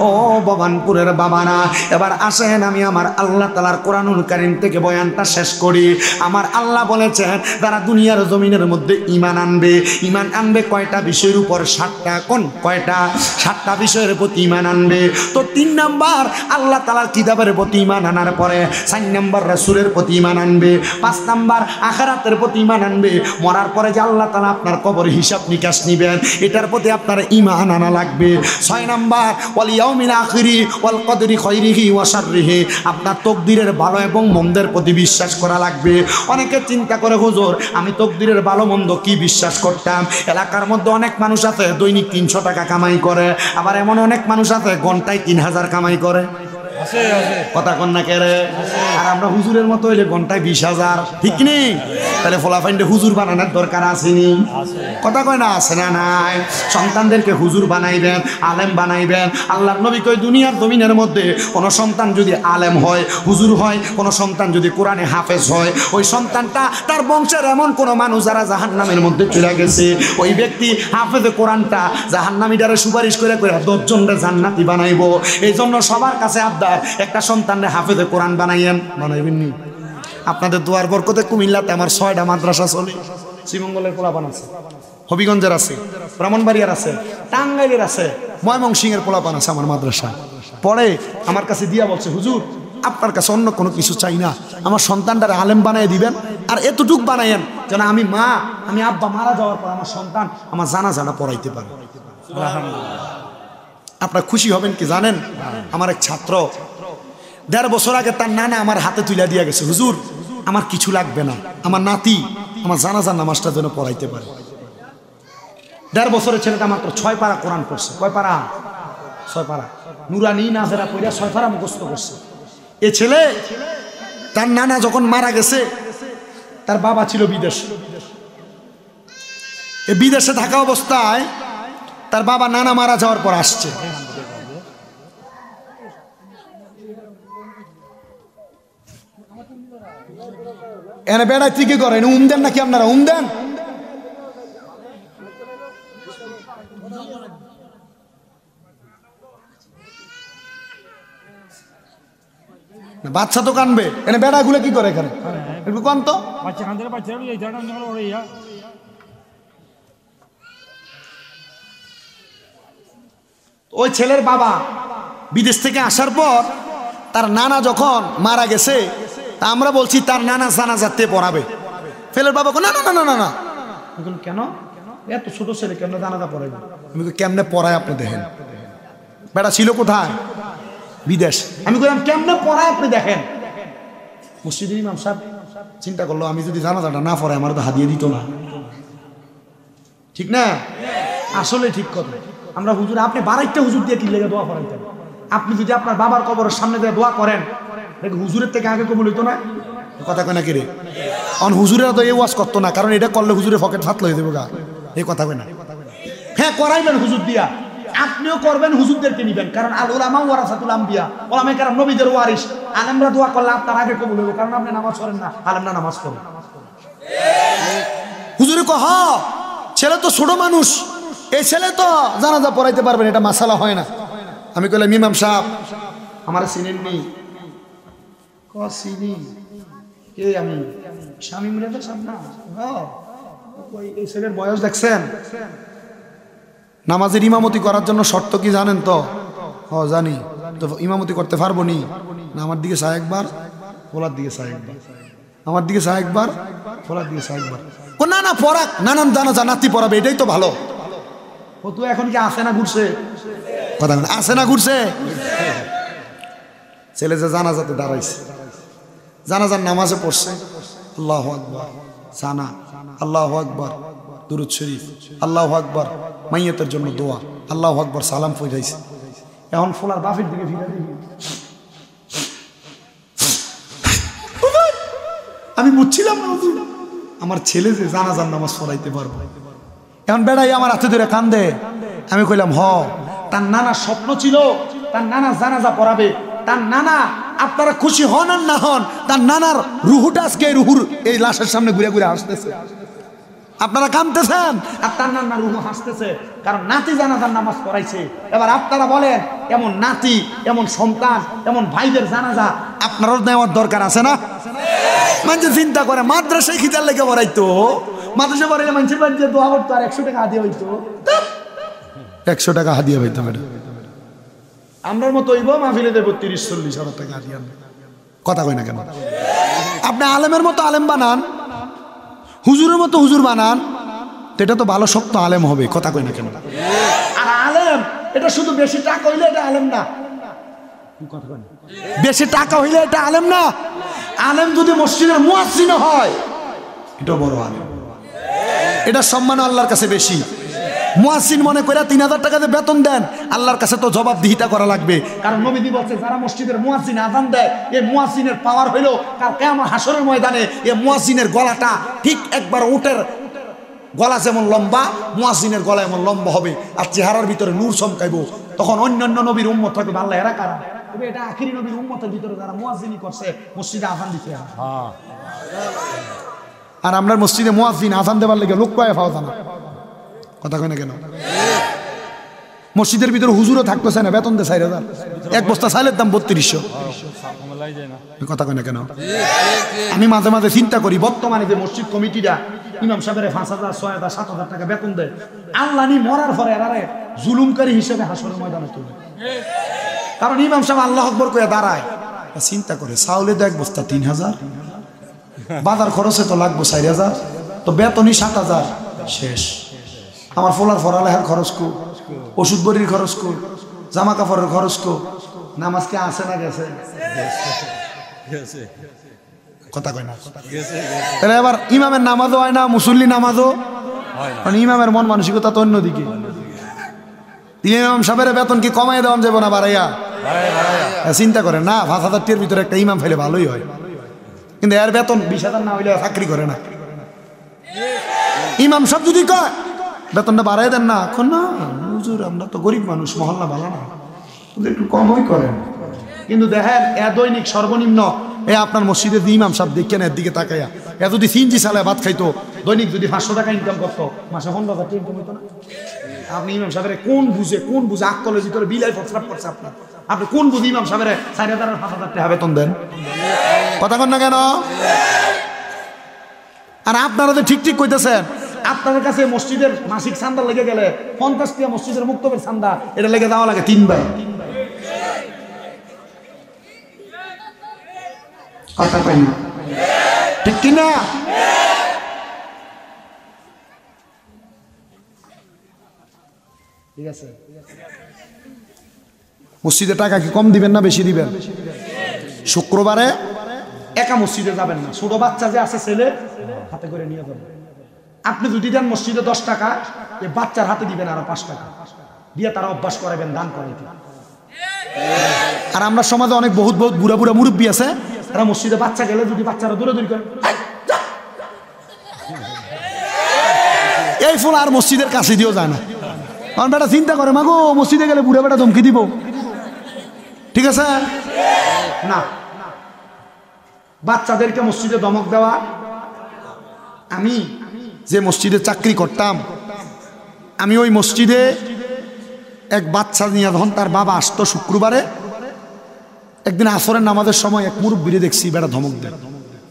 ও ভবানপুরের বাবারা, এবার আসেন আমি আমার আল্লাহ তাআলার কোরআনুল কারীম থেকে বয়ানটা শেষ করি। আমার আল্লাহ বলেছেন যারা দুনিয়ার জমিনের মধ্যে ঈমান আনবে, ঈমান আনবে কয়টা বিষয়ের উপর? 7টা। কোন কয়টা? 7টা বিষয়ের প্রতি ঈমান আনবে। তো 3 নাম্বার আল্লাহ তাআলার কিতাবের প্রতি ঈমান আনার পরে 4 নাম্বার রাসূলের প্রতি ঈমান আনবে, 5 নাম্বার আখিরাতের প্রতি ঈমান আনবে। মরার পরে যে আল্লাহ তাআলা আপনার কবর হিসাব নিকাশ নিবেন এটার প্রতি আপনার ঈমান আনা লাগবে। 6 নাম্বার ওয়াল ইয়াউমিল আখিরি ওয়াল কদরি খাইরিহি ওয়া শাররিহি, আপনার তকদিরের ভালো এবং মন্দের প্রতি বিশ্বাস করা লাগবে। অনেকে চিন্তা করে হুজুর আমি তকদিরের ভালো মন্দ কি বিশ্বাস করতাম? এলাকার মধ্যে অনেক মানুষ আছে দৈনিক 300 টাকা কামাই করে, আবার এমন অনেক মানুষ আছে ঘন্টায় 3000 কামাই করে। কথা কন না কেরে? আর আমরা হুজুরের মতো হইলে ঘন্টায় 20,000, ঠিক নেই? তাহলে ফলাফাইন্ডে হুজুর বানানোর দরকার আসেনি? কথা কয় না? আছে না নাই? সন্তানদেরকে হুজুর বানাইবেন, আলেম বানাইবেন। আল্লাহর নবী কয় দুনিয়ার জমিনের মধ্যে কোনো সন্তান যদি আলেম হয়, হুজুর হয়, কোনো সন্তান যদি কোরআনে হাফেজ হয়, ওই সন্তানটা তার বংশের এমন কোনো মানুষ যারা জাহান্নামের মধ্যে চলে গেছে, ওই ব্যক্তি হাফেজে কোরআনটা জাহান্নামীটারে সুপারিশ করে করে 10 জনরে জান্নাতি বানাইবো। এই জন্য সবার কাছে আবদার একটা সন্তানরে হাফেজে কোরআন বানাইয়েন। বানাইবেন নি? আপনাদের দুয়ার বরকতে কুমিল্লাতে আমার 6টা মাদ্রাসা চলে। শ্রীমঙ্গলের পোলাপান আছে, হবিগঞ্জের আছে, ব্রাহ্মণবাড়িয়ার আছে, টাঙ্গাইলের আছে, ময়মনসিংহের পোলাপান আছে আমার মাদ্রাসা পড়ে। আমার কাছে দিয়া বলছে হুজুর আপনার কাছে অন্য কোনো কিছু চাই না, আমার সন্তানটারে আলেম বানিয়ে দিবেন, আর এতটুক বানাইয়েন যেন আমি আব্বা মারা যাওয়ার পর আমার সন্তান আমার জানাজা পড়াইতে পারে। আপনার খুশি হবেন কি জানেন? আমার এক ছাত্র 1.5 বছর আগে তার নানা আমার হাতে তুলে দিয়ে গেছে, হুজুর আমার কিছু লাগবে না, আমার নাতি আমার জানাজার নামাজটা যেন পড়াইতে পারে। 1.5 বছরের ছেলেটা মাত্র 6 পারা কোরআন পড়ছে। কয় পারা? 6 পারা নুরানি নাজেরা পড়া 6 পারা মুখস্থ করছে। এ ছেলে তার নানা যখন মারা গেছে, তার বাবা ছিল বিদেশে। এ বিদেশে থাকা অবস্থায় তার বাবা নানা মারা যাওয়ার পর আসছে। এনে বেড়ায় কি করেন, দেন নাকি আপনারা দেন? বাচ্চা তো কানবে, এনে বেড়া গুলো কি করে এখানে কোন তো? ওই ছেলের বাবা বিদেশ থেকে আসার পর তার নানা যখন মারা গেছে, তা আমরা বলছি তার নানা জানাজাতে পড়াবে। ছেলের বাবা না না না না না, কেন এত ছোট ছেলে কেমনে জানাজা পড়াবে? আমি কেমনে পড়ায় আপনি দেখেন। বেটা ছিল কোথায়? বিদেশ। আমি বললাম কেমনে পড়ায় আপনি দেখেন। মসজিদের ইমাম সাহেব চিন্তা করলো, আমি যদি জানাজাটা না পড়াই আমার তো হাদিয়ে দিত না, ঠিক না? আসলে ঠিক কথা। আমরা হুজুর, আপনি বারাইটা হুজুর দিয়ে কি লেগে দোয়া করাইতেন? আপনি যদি আপনার বাবার কবরের সামনে দিয়ে দোয়া করেন, হুজুরের থেকে আগে কবুল হইতো না? কথা কয় না কি রে? অন হুজুরেরা তো এই ওয়াজ করতো না, কারণ এটা করলে হুজুরের পকেট ফাটলো হয়ে দেবো গা। এই কথা কয় না? হ্যাঁ, করাইবেন হুজুর দিয়া, আপনিও করবেন, হুজুরদেরকে নিবেন, কারণ আল উলামা ওয়ারাসাতুল আম্বিয়া, ওলামায়ে কেরাম নবীদের ওয়ারিস। আলেমরা দোয়া করলে আপনার আগে কবুল হইব, কারণ আপনি নামাজ পড়েন না, আলেমরা নামাজ পড়েন। হুজুরে কহ ছেলে তো ছোট মানুষ, এই ছেলে তো জানাজা পড়াইতে পারবেন, এটা মাসালা হয় না। আমি কইলাম ইমাম সাহেব আমার চিনেননি? চিনি। কে? আমি স্বামী মিলে সাহেব না। এই ছেলের বয়স দেখছেন? নামাজের ইমামতি করার জন্য শর্ত কি জানেন তো? জানি। তো ইমামতি করতে পারবো নি না? আমার দিকে চায় একবার, ফোলার দিকে চায় একবার, আমার দিকে চায় একবার, ফোলার দিকে চায় একবার। না না পড়াক, নানান জানাজা নাতি পড়াবে, এটাই তো ভালো। ও তো এখন কি আসে না ঘুরছে? কথা আসে না ঘুরছে? ছেলে যে জানাজাতে দাঁড়াইছে, জানাজার নামাজে পড়ছে, আল্লাহু আকবার সানা, আল্লাহু আকবার দুরূদ শরীফ, আল্লাহু আকবার মাইয়াতের জন্য দোয়া, আল্লাহু আকবার সালাম পৌঁছাইছে। এখন ফোলার বাফের দিকে ফিরে দেখি, আমি বুঝছিলাম না আমার ছেলে যে জানাজার নামাজ পড়াইতে পারবো। এখন বেড়াই আমার হাতে ধরে কান্দে। আমি কইলাম তার নানার স্বপ্ন ছিল তার নানা জানাজা পড়াবে। তার নানা, আপনারা খুশি হন আর না হন, তার নানার রুহুটা আজকে রুহুর এই লাশের সামনে ঘুরে ঘুরে হাসতেছে। আপনারা কাঁদতেছেন আর তার নানা রুহু হাসতেছে, কারণ নাতি জানাজার নামাজ পড়াইছে। এবার আপনারা বলেন, এমন নাতি, এমন সন্তান, এমন ভাইদের জানাজা আপনারও নেওয়ার দরকার আছে না? মানুষ চিন্তা করে মাদ্রাসায় খিচার লেগে পড়াইতো, মাদ্রাসা পড়াইলে মানুষের বাড়িতে দোয়া করতো আর 100 টাকা হাদিয়া হইতো, 100 টাকা হাদিয়া হইতো। আমরার মতো হইব মাহফিলে দেব 30-40 হাজার টাকা হাদিয়া। কথা কয় না কেন? আপনি আলেমের মতো আলেম বানান, হুজুরের মতো হুজুর বানান, তো এটা তো ভালো শক্ত আলেম হবে। কথা কয় না কেন? আর আলেম এটা শুধু বেশি টাকা হইলে এটা আলেম না। বেশি টাকা হইলে এটা আলেম না। আলেম যদি মসজিদের মুয়াজ্জিন হয়, এটা বড় আলেম, এটা সম্মান আল্লাহর কাছে বেশি। মুয়াজ্জিন মনে করে 3000 টাকা দিয়ে বেতন দেন, আল্লাহর কাছে তো জবাবদিহিতা করা লাগবে। কারণ নবীজি বলছে, যারা মসজিদের মুয়াজ্জিন আযান দেয়, এই মুয়াজ্জিনের পাওয়ার হইলো কাল কিয়ামত হাসরের ময়দানে এই মুয়াজ্জিনের গলাটা ঠিক একবার উটের গলা যেমন লম্বা, মুয়াজ্জিনের গলা এমন লম্বা হবে, আর চেহারার ভিতরে নূর চমকাইবো। তখন অন্যান্য নবীর উম্মত থাকবে, আল্লাহ এরা কারা? তবে এটা আখিরি নবীর উম্মতের ভিতরে যারা মুয়াজ্জিনি করছে, মসজিদে আযান দিতে। আর আমরা মসজিদে মুয়াজ্জিন আযান দেবার লাগে লোক পায় পাওয়া যায় না। কথা কয় না কেন? মসজিদের ভিতরে হুজুরও থাকতেছে না, বেতন দেয় 4000, এক বস্তা চাইলের দাম 3200। কথা কয় না কেন? আমি মাঝে মাঝে চিন্তা করি, বর্তমানে যে মসজিদ কমিটিরা ইমাম সাহেবের 5000, 6000, 7000 টাকা বেতন দেয়, আল্লাহ নি মরার পরে এরারে জুলুমকারী হিসেবে হাসরের ময়দানে তুলে। কারণ ইমাম সাহেব আল্লাহু আকবার কইয়া দাঁড়ায়, চিন্তা করে চাউলে তো এক বস্তা 3000, বাজার খরচে তো লাগবো 4000, তো বেতনই 7000, শেষ। আমার ফোলার ফরালেহার খরচ কো, ওষুধ বড়ির খরচ কো, জামা কাপড়ের খরচ কো, নামাজ কে আসে না গেছে? কথা কয় না? তাহলে এবার ইমামের নামাজও হয় না, মুসল্লি নামাজও, মানে ইমামের মন মানসিকতা তো অন্যদিকে। ইমাম সাহেবের বেতন কি কমাই দেওয়া যাবে না বাড়াইয়া? চিন্তা করেন না, 5,000 টাকার ভিতরে একটা ইমাম ফেলে ভালোই হয়, কিন্তু এর বেতন 20,000 না হইলে চাকরি করে না। ইমাম সাহেব যদি কয় বেতনটা বাড়াই দেন না, এখন না হুজুর আমরা তো গরিব মানুষ, মহল্লা ভালো না, একটু কমই করেন। কিন্তু দেখেন এ দৈনিক সর্বনিম্ন আপনার মসজিদে ইমাম সাহেব দেখেন এর দিকে তাকাইয়া, যদি সিনজি চালায় ভাত খাইতো, দৈনিক যদি 500 টাকা ইনকাম করতো, মাসে 15,000 টাকা ইনকাম হইতো না? আপনি ইমাম সাহেবের কোন বুঝে আকলের ভিতরে বিলাই প্রস্রাব করছে আপনার, আপনি কোন বুঝে ইমাম সাহেবের 4,000 আর 5,000 টাকা বেতন দেন? কথা কন না কেন? আর আপনারা তো ঠিক কইতেছেন, আপনাদের কাছে মসজিদের মাসিক চান্দা লেগে গেলে 50 টাকা মসজিদের মুক্তবের চান্দা, এটা লেগে যাওয়া লাগে 3 বার। কথা কই না, ঠিক কিনা? ঠিক আছে, মসজিদে টাকা কি কম দিবেন না বেশি দিবেন? শুক্রবারে একা মসজিদে যাবেন না, ছোট বাচ্চা যে আছে ছেলে হাতে করে নিয়ে যাবেন। আপনি যদি দেন মসজিদে 10 টাকা, এই বাচ্চার হাতে দিবেন আরো 5 টাকা দিয়ে তারা অভ্যাস করাবেন দান করাইতে। আর আমরা সমাজে অনেক বহুত বুড়া মুরব্বী আছে, তারা মসজিদে বাচ্চা গেলে যদি বাচ্চারা দৌড়াদৌড়ি করে, এই ফুল আর মসজিদের কাছে দিয়েও যায় না। কারণ বেটা চিন্তা করে মাগো মসজিদে গেলে বুড়া বেটা ধমকি দিব, ঠিক আছে না? বাচ্চাদেরকে মসজিদে ধমক দেওয়া। আমি যে মসজিদে চাকরি করতাম, আমি ওই মসজিদে এক বাচ্চা নিয়ে যখন তার বাবা আসতো শুক্রবারে, একদিন আসরের নামাজের সময় এক মুরব্বিরে দেখছি বেটা ধমক দেয়,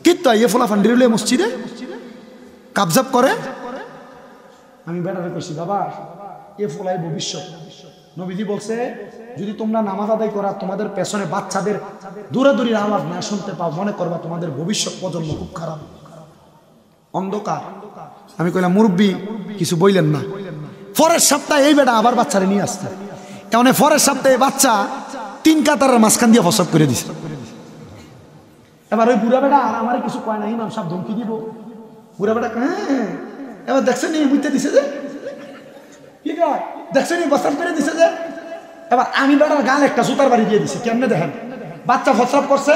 কিন্তু ইয়ে ফোলা ফান্ডিরুলে মসজিদে কাবজাব করে। আমি বেটারে কইছি বাবা এ ফোলাই ভবিষ্যৎ, নবীজি বলছে যদি তোমরা নামাজ আদায় করা তোমাদের পেছনে বাচ্চাদের দৌড়াদৌড়ির আওয়াজ না শুনতে পাও, মনে করবা তোমাদের ভবিষ্যৎ প্রজন্ম খুব খারাপ, অন্ধকার। আমি কইলাম মুরব্বী কিছু বললেন না। পরের সপ্তাহে এই বেটা আবার বাচ্চারে নিয়ে আসতে, এমন পরের সপ্তাহে বাচ্চা 3 কাতারের মাঝখান দিয়ে ফসব করে দিছে। এবার ওই বুড়া বেটা আর আমার কিছু কয় না, ইমাম সাহেব ধমকি দিব। বুড়া বেটা হ্যাঁ এবার দেখছেন বুঝতে দিছে যে, কি কয় দেখছেন বসাব করে দিছে যে। এবার আমি বেটার গাল একটা জুতার বাড়ি দিয়ে দিছি। কেমনে দেখেন, বাচ্চা ফসব করছে,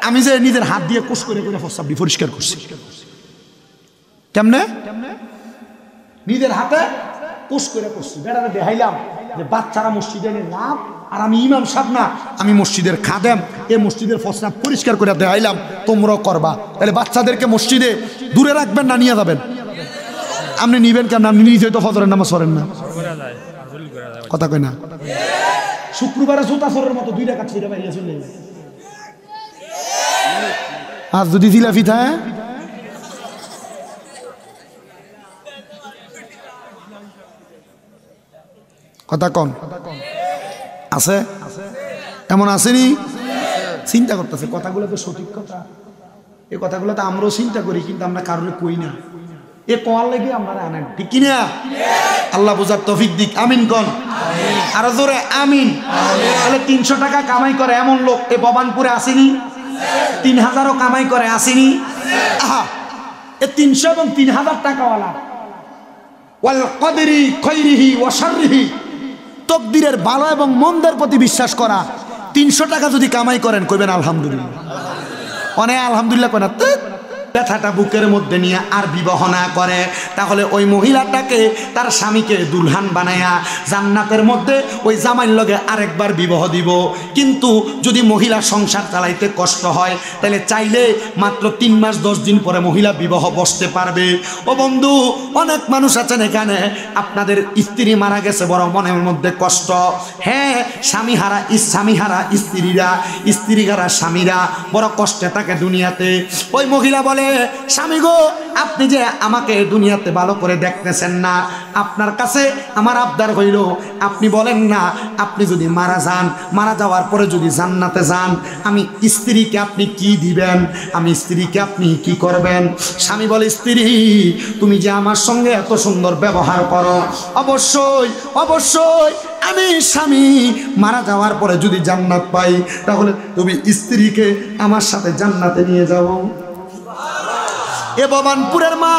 আমি যে নিজের হাত দিয়ে কুশ করে ফসবটি পরিষ্কার করছি। কেমনে? নিজের হাতে কুশ করে করছি। বেটারে দেখাইলাম যে বাচ্চারা মসজিদে লাভ, আর আমি ইমাম সাহেব না, আমি মসজিদের খাদেম, এই মসজিদের ফসলা পরিষ্কার করে দেখাইলাম, তোমরাও করবা। তাহলে বাচ্চাদেরকে মসজিদে দূরে রাখবেন না নিয়ে যাবেন? আপনি নিবেন কেন? আপনি নিজে তো ফজরের নামাজ পড়েন না, কথা কই না? শুক্রবারে জুতা চোরের মতো 2 টাকা ছিঁড়ে বাইরে চলে যাবে। আর যদি জিলাপি থাকে কথা কন আছে, এমন আসেনি? চিন্তা করতেছে কথাগুলো তো সঠিক কথা, এই কথাগুলো তো আমরাও চিন্তা করি, কিন্তু আমরা কারণে কই না। এ কোয়ার লেগে আমরা আনেন, ঠিক কিনা? আল্লাহ বুঝার তৌফিক দিক, আমিন কন আরো জোরে আমিন। তাহলে 300 টাকা কামাই করে এমন লোক এ ভবানপুরে আসেনি? 3000ও কামাই করে আসেনি? আহা, এ 300 এবং 3000 টাকাওয়ালা ওয়াল কদরি খাইরিহি ওয়া শাররিহি, তকদিরের ভালো এবং মন্দের প্রতি বিশ্বাস করা। 300 টাকা যদি কামাই করেন কইবেন আলহামদুলিল্লাহ, অনেক আলহামদুলিল্লাহ করেন। ব্যথাটা বুকের মধ্যে নিয়ে আর বিবাহ না করে, তাহলে ওই মহিলাটাকে তার স্বামীকে দুলহান বানায়া জান্নাতের মধ্যে ওই জামাইর লগে আরেকবার বিবাহ দিব। কিন্তু যদি মহিলা সংসার চালাইতে কষ্ট হয়, তাহলে চাইলে মাত্র 3 মাস 10 দিন পরে মহিলা বিবাহ বসতে পারবে। ও বন্ধু, অনেক মানুষ আছেন এখানে, আপনাদের স্ত্রী মারা গেছে, বড় মনের মধ্যে কষ্ট। হ্যাঁ, স্বামী হারা স্ত্রীরা, স্ত্রী হারা স্বামীরা বড় কষ্টে থাকে দুনিয়াতে। ওই মহিলা বলে, স্বামী গো, আপনি যে আমাকে দুনিয়াতে ভালো করে দেখতেছেন না, আপনার কাছে আমার আবদার হইল, আপনি বলেন না আপনি যদি মারা যান, মারা যাওয়ার পরে যদি জান্নাতে যান, আমি স্ত্রীকে আপনি কি দিবেন, আমি স্ত্রীকে আপনি কি করবেন? স্বামী বলে, স্ত্রী তুমি যে আমার সঙ্গে এত সুন্দর ব্যবহার করো, অবশ্যই অবশ্যই আমি স্বামী মারা যাওয়ার পরে যদি জান্নাত পাই, তাহলে তুমি স্ত্রীকে আমার সাথে জান্নাতে নিয়ে যাও। এ ভবানপুরের মা,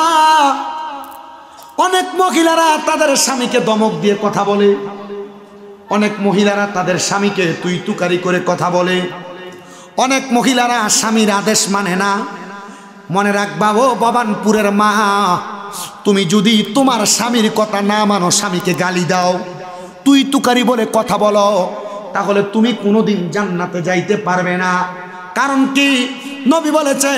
অনেক মহিলারা তাদের স্বামীকে ধমক দিয়ে কথা বলে, অনেক মহিলারা তাদের স্বামীকে তুই তুকারি করে কথা বলে, অনেক মহিলারা স্বামীর আদেশ মানে না। মনে রাখবা ও ভবানপুরের মা, তুমি যদি তোমার স্বামীর কথা না মানো, স্বামীকে গালি দাও, তুই তুকারি বলে কথা বলো, তাহলে তুমি কোনোদিন জান্নাতে যাইতে পারবে না। কারণ কি, নবী বলেছে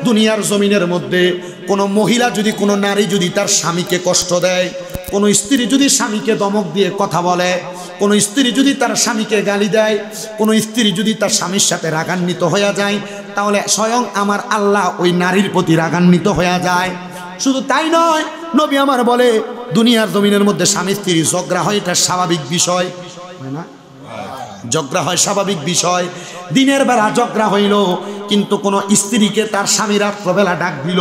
দুনিয়ার জমিনের মধ্যে কোনো মহিলা যদি, কোনো নারী যদি তার স্বামীকে কষ্ট দেয়, কোনো স্ত্রী যদি স্বামীকে ধমক দিয়ে কথা বলে, কোনো স্ত্রী যদি তার স্বামীকে গালি দেয়, কোনো স্ত্রী যদি তার স্বামীর সাথে রাগান্বিত হয়ে যায়, তাহলে স্বয়ং আমার আল্লাহ ওই নারীর প্রতি রাগান্বিত হয়ে যায়। শুধু তাই নয়, নবী আমার বলে দুনিয়ার জমিনের মধ্যে স্বামী স্ত্রী ঝগড়া হয়, এটা স্বাভাবিক বিষয় না? ঝগড়া হয় স্বাভাবিক বিষয়। দিনের বেলা ঝগড়া হইল, কিন্তু কোনো স্ত্রীকে তার স্বামী রাত্রবেলা ডাক দিল,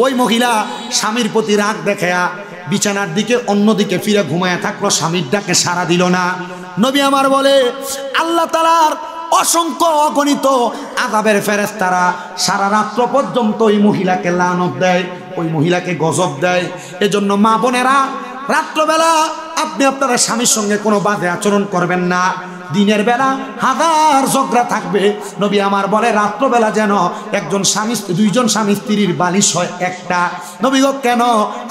ওই মহিলা স্বামীর প্রতি রাগ দেখায়া বিছানার দিকে অন্যদিকে ফিরে ঘুমায়া থাকলো, স্বামীর ডাকে সাড়া দিল না। নবী আমার বলে আল্লাহ তাআলার অসংখ্য অগণিত আযাবের ফেরেশতারা সারা রাত্র পর্যন্ত ওই মহিলাকে লানত দেয়, ওই মহিলাকে গজব দেয়। এজন্য মা বোনেরা, রাত্রবেলা আপনি আপনার স্বামীর সঙ্গে কোনো বাজে আচরণ করবেন না। দিনের বেলা হাজার ঝগড়া থাকবে, নবী আমার বলে রাত্রবেলা যেন একজন স্বামী, দুইজন স্বামী স্ত্রীর বালিশ হয় একটা। নবী গো কেন?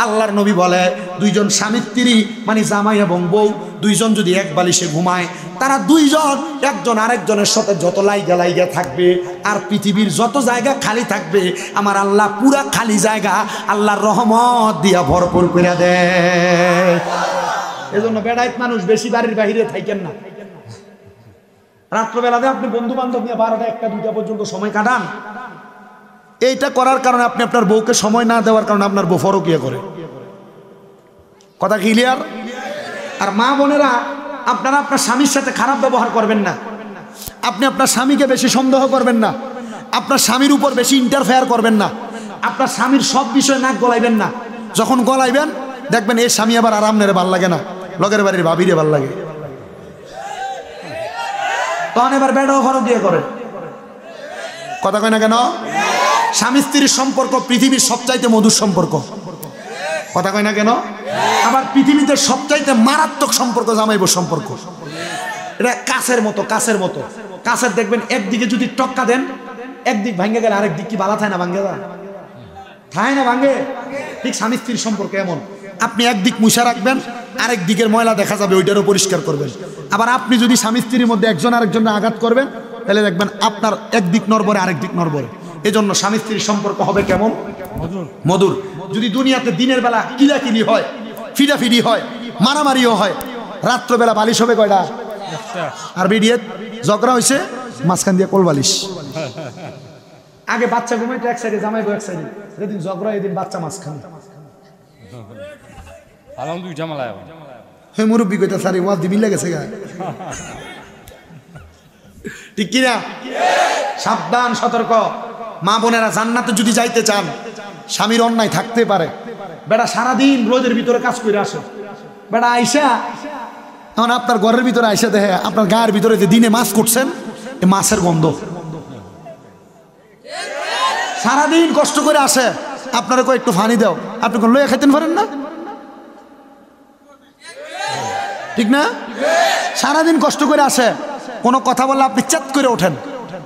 আল্লাহর নবী বলে দুইজন স্বামী স্ত্রী মানে জামাই এবং বউ, দুইজন যদি এক বালিশে ঘুমায়, তারা দুইজন একজন আরেকজনের সাথে যত লাইগা লাইগা থাকবে, আর পৃথিবীর যত জায়গা খালি থাকবে, আমার আল্লাহ পুরা খালি জায়গা আল্লাহর রহমত দিয়া ভরপুর করে দেয়। এজন্য বেড়াইত মানুষ বেশি বাড়ির বাহিরে থাকেন না। রাত্রবেলাতে আপনি বন্ধু বান্ধব নিয়ে 12টা 1টা 2টা পর্যন্ত সময় কাটান। এইটা করার কারণে আপনি আপনার বউকে সময় না দেওয়ার কারণে আপনার বউ ফরকিয়া করে। কথা ক্লিয়ার? আর মা বোনেরা, আপনারা আপনার স্বামীর সাথে খারাপ ব্যবহার করবেন না, আপনি আপনার স্বামীকে বেশি সন্দেহ করবেন না, আপনার স্বামীর উপর বেশি ইন্টারফেয়ার করবেন না, আপনার স্বামীর সব বিষয়ে নাক গলাইবেন না। যখন গলাইবেন দেখবেন এই স্বামী আবার আরাম নেড়ে ভাল লাগে না, লগের বাড়ির ভাবিরে ভাল লাগে, তখন এবার বেড়াও ফরক দিয়ে করে। কথা কয় না কেন? স্বামী স্ত্রীর সম্পর্ক পৃথিবীর সবচাইতে মধুর সম্পর্ক। কথা কয় না কেন? আবার পৃথিবীতে সবচাইতে মারাত্মক সম্পর্ক জামাই বউ সম্পর্ক। এটা কাছের মতো, কাছের মতো। কাছের দেখবেন একদিকে যদি টক্কা দেন, একদিক ভাঙ্গে গেলে আরেক দিক কি বালা থায় না? ভাঙ্গে যায়, থায় না? ভাঙ্গে। ঠিক স্বামী স্ত্রীর সম্পর্ক এমন, আপনি একদিক মুছা রাখবেন, আরেক দিকের ময়লা দেখা যাবে, ওইটারও পরিষ্কার করবেন। আবার আপনি যদি স্বামী স্ত্রীর মধ্যে একজন আরেকজনের আঘাত করবেন, তাহলে দেখবেন আপনার একদিক নড়বড়ে আরেক দিক নড়বড়ে। এজন্য স্বামী স্ত্রীর সম্পর্ক হবে কেমন? মধুর। যদি দুনিয়াতে দিনের বেলা কিলাকিলি হয়, ফিডাফিডি হয়, মারামারিও হয়, রাত্রবেলা বালিশ হবে কয়টা? আর বেরিয়ে ঝগড়া হয়েছে মাঝখান দিয়ে কোল বালিশ। আগে বাচ্চা ঘুমাইতো এক সাইডে, জামাই বউ এক সাইডে, যেদিন ঝগড়া এদিন বাচ্চা মাঝখানে। মুরব্বী কইতা সারি ওয়াজ দি মিলে গেছে গা, ঠিক কিনা? সাবধান, সতর্ক। মা বোনেরা, জান্নাতে যদি যাইতে চান, স্বামীর অন্যায় থাকতে পারে। বেটা সারাদিন রোদের ভিতরে কাজ করে আসে, বেটা আইসা এখন আপনার ঘরের ভিতরে আইসা দেখে আপনার গায়ের ভিতরে যে দিনে মাছ করছেন, এই মাছের গন্ধ। সারাদিন কষ্ট করে আসে, আপনারা কয় একটু ফানি দাও, আপনি কোন লইয়া খাইতেন পারেন না? ঠিক না? সারাদিন কষ্ট করে আসে, কোনো কথা বললে আপনি চাত করে ওঠেন,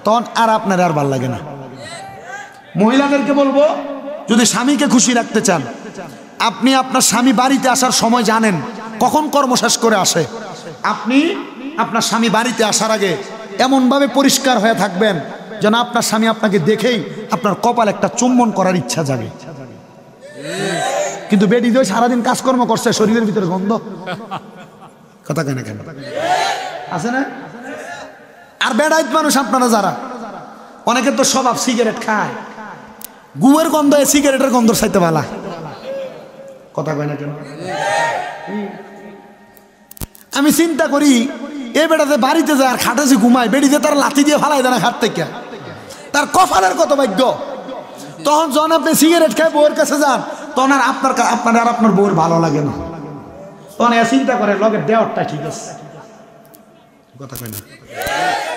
তখন আর আপনার আর ভাল লাগে না। মহিলাদেরকে বলবো, যদি স্বামীকে খুশি রাখতে চান, আপনি আপনার স্বামী বাড়িতে আসার সময় জানেন কখন কর্ম শেষ করে আসে, আপনি আপনার স্বামী বাড়িতে আসার আগে এমনভাবে পরিষ্কার হয়ে থাকবেন যেন আপনার স্বামী আপনাকে দেখেই আপনার কপাল একটা চুম্বন করার ইচ্ছা জাগে। কিন্তু বেডি দিয়ে সারাদিন কাজকর্ম করছে, শরীরের ভিতরে গন্ধ। কথা কেন কেন আছে না? আর বেড়াইত মানুষ আপনারা যারা, অনেকের তো স্বভাব সিগারেট খায়, গুয়ের গন্ধ সিগারেটের গন্ধ চাইতে ভালা। কথা কয় না কেন? আমি চিন্তা করি, এ বেড়াতে বাড়িতে যায় আর খাটে যে ঘুমায়, বেড়িতে তার লাথি দিয়ে ফালাই দেয় না খাট থেকে, তার কপালের কত ভাগ্য। তখন যখন আপনি সিগারেট খায় বউয়ের কাছে যান, তখন আর আপনার আর আপনার বউয়ের ভালো লাগে না, তখন চিন্তা করে লগের দেওয়ারটা ঠিক আছে। কথা কয় না?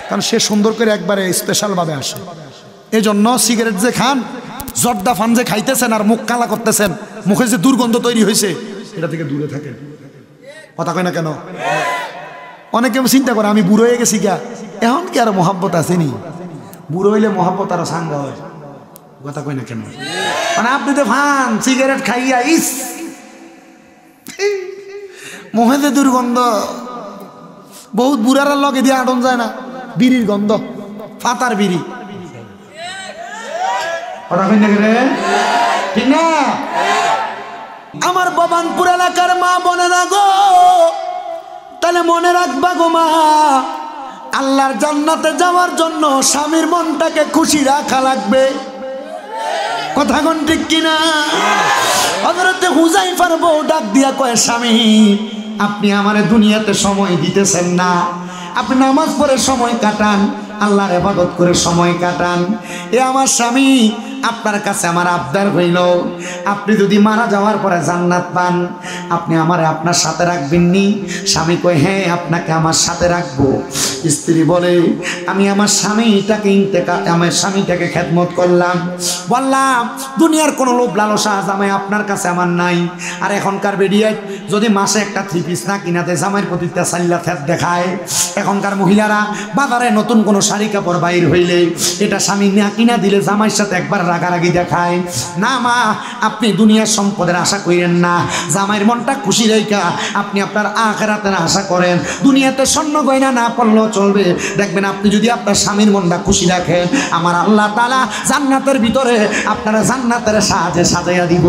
কারণ সে সুন্দর করে একবারে স্পেশাল ভাবে আসে। এই জন্য সিগারেট যে খান, জর্দা ফান যে খাইতেছেন আর মুখ কালা করতেছেন, মুখে যে দুর্গন্ধ তৈরি হয়েছে, এটা থেকে দূরে থাকেন। কথা কয় না কেন? অনেকে চিন্তা করে আমি বুড়ো হয়ে গেছি গা, এখন কি আর মহাব্বত আসেনি? বুড়ো হইলে মহাব্বত আরো সাঙ্গা হয়। কথা কই না কেন? মানে আপনি তো ফান সিগারেট খাইয়া ইস মহেদে দুর্গন্ধ, বহুত বুড়ার লগে দিয়ে আটন যায় না, বিড়ির গন্ধ, ফাতার বিড়ি। ঠিক না? আমার ভবানপুর এলাকার মা বোনেরা গো, তাহলে মনে রাখবা গো মা, আল্লাহর জান্নাতে যাওয়ার জন্য স্বামীর মনটাকে খুশি রাখা লাগবে। কথা কোন ঠিক কিনা? হযরতে হুযায়ফার বউ ডাক দিয়া কয়, স্বামী আপনি আমারে দুনিয়াতে সময় দিতেছেন না, আপনি নামাজ পড়ে সময় কাটান, আল্লাহর ইবাদত করে সময় কাটান। এ আমার স্বামী, আপনার কাছে আমার আবদার হইল, আপনি যদি মারা যাওয়ার পরে জান্নাত পান, আপনি আমারে আপনার সাথে রাখবেন নি? স্বামী কয়, হ্যাঁ আপনাকে আমার সাথে রাখবো। স্ত্রী বলে, আমি আমার স্বামীটাকে খেদমত করলাম, বললাম দুনিয়ার কোনো লোভ লালসা জামাই আপনার কাছে আমার নাই। আর এখনকার বেডিয়ে যদি মাসে একটা 3 পিস না কিনাতে জামাইয়ের প্রতি তাসাল্লা থেত দেখায়। এখনকার মহিলারা বাজারে নতুন কোনো শাড়ি কাপড় বাইর হইলে এটা স্বামী না কিনা দিলে জামাইয়ের সাথে একবার রাগারাগি দেখায়। না মা, আপনি দুনিয়ার সম্পদের আশা করেন না, জামাইয়ের মনটা খুশি রেখা আপনি আপনার আখিরাতের আশা করেন। দুনিয়াতে স্বর্ণ গয়না না পড়লেও চলবে, দেখবেন আপনি যদি আপনার স্বামীর মনটা খুশি রাখেন, আমার আল্লাহ তাআলা জান্নাতের ভিতরে আপনারা জান্নাতের সাজে সাজাইয়া দিব।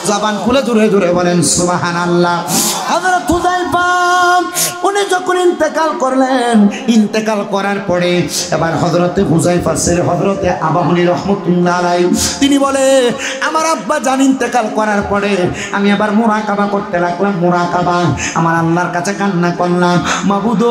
জবান খুলে জোরে জোরে বলেন সুবহানাল্লাহ। হযরত হুযায়ফা উনি যখন ইন্তেকাল করলেন, ইন্তেকাল করার পরে এবার হযরতে হুযায়ফা ছেলে হযরতে আবাহনী রহমাতুল্লাহ আলাইহি তিনি বলে, আমার আব্বা জান ইন্তেকাল করার পরে আমি আবার মুরাকাবা করতে লাগলাম। মুরাকাবা, আমার আল্লাহর কাছে কান্না করলাম, মাবুদ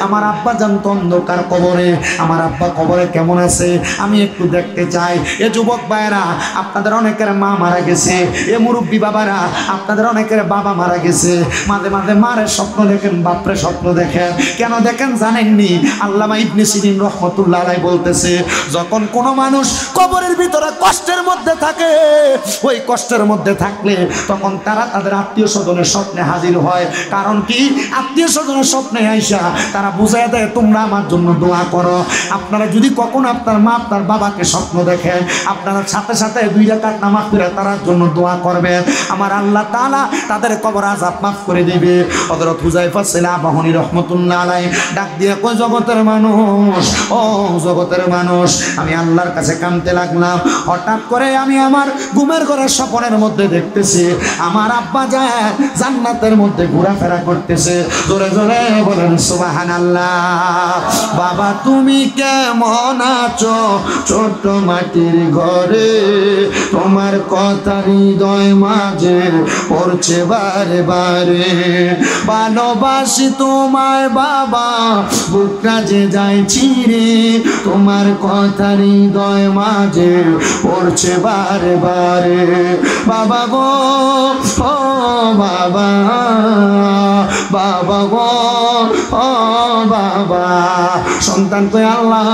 আমার আব্বা জান তো অন্ধকার কবরে, আমার আব্বা কবরে কেমন আছে আমি একটু দেখতে চাই। এ যুবক ভাইরা, আপনাদের অনেকের মা মারা গেছে, এ মুরব্বী বাবারা আপনাদের অনেকের বাবা মারা গেছে, মাঝে মাঝে মারের স্বপ্ন দেখেন, বাপরে স্বপ্ন দেখেন। কেন দেখেন জানেননি? আল্লামা ইবনে সিরিন রাহমাতুল্লাহ আলাইহি বলতেছে, যখন কোনো মানুষ কবরের ভিতরে কষ্টের মধ্যে থাকে, ওই কষ্টের মধ্যে থাকলে তখন তারা তাদের আত্মীয় স্বজনের স্বপ্নে হাজির হয়। কারণ কি? আত্মীয় স্বজনের স্বপ্নে আইসা তারা বুঝায় দেয় তোমরা আমার জন্য দোয়া করো। আপনারা যদি কখনো আপনার মা আপনার বাবাকে স্বপ্ন দেখেন, আপনারা সাথে সাথে 2 রাকাত নামাজ পড়ে তার জন্য দোয়া করবেন, আমার আল্লাহ তাআলা তাদের কবর আযাব মাফ করে দিবে। হযরত হুযায়ফা ছেলে আবাহনী রহমাতুল্লাহ আলাইহি ডাক দিয়ে কয়, জগতের মানুষ, ও জগতের মানুষ, আমি আল্লাহর কাছে কাঁদতে লাগলাম। হঠাৎ করে আমি আমার ঘুমের ঘরের স্বপ্নের মধ্যে দেখতেছি আমার আব্বা যায় জান্নাতের মধ্যে ঘোরাফেরা করতেছে। জোরে জোরে বলেন সুবহানাল্লাহ। বাবা তুমি কেমন আছো ছোট মাটির ঘরে, তোমার কথা হৃদয় মাঝে পড়ছে বারে বারে, ভালোবাসি তোমায় বাবা বুকটা যে যায় ছিঁড়ে, তোমার কথা হৃদয় মাঝে পড়ছে বারে বারে। বাবা গো, ও বাবা, বাবা গো, ও বাবা। সন্তান কই, আল্লাহ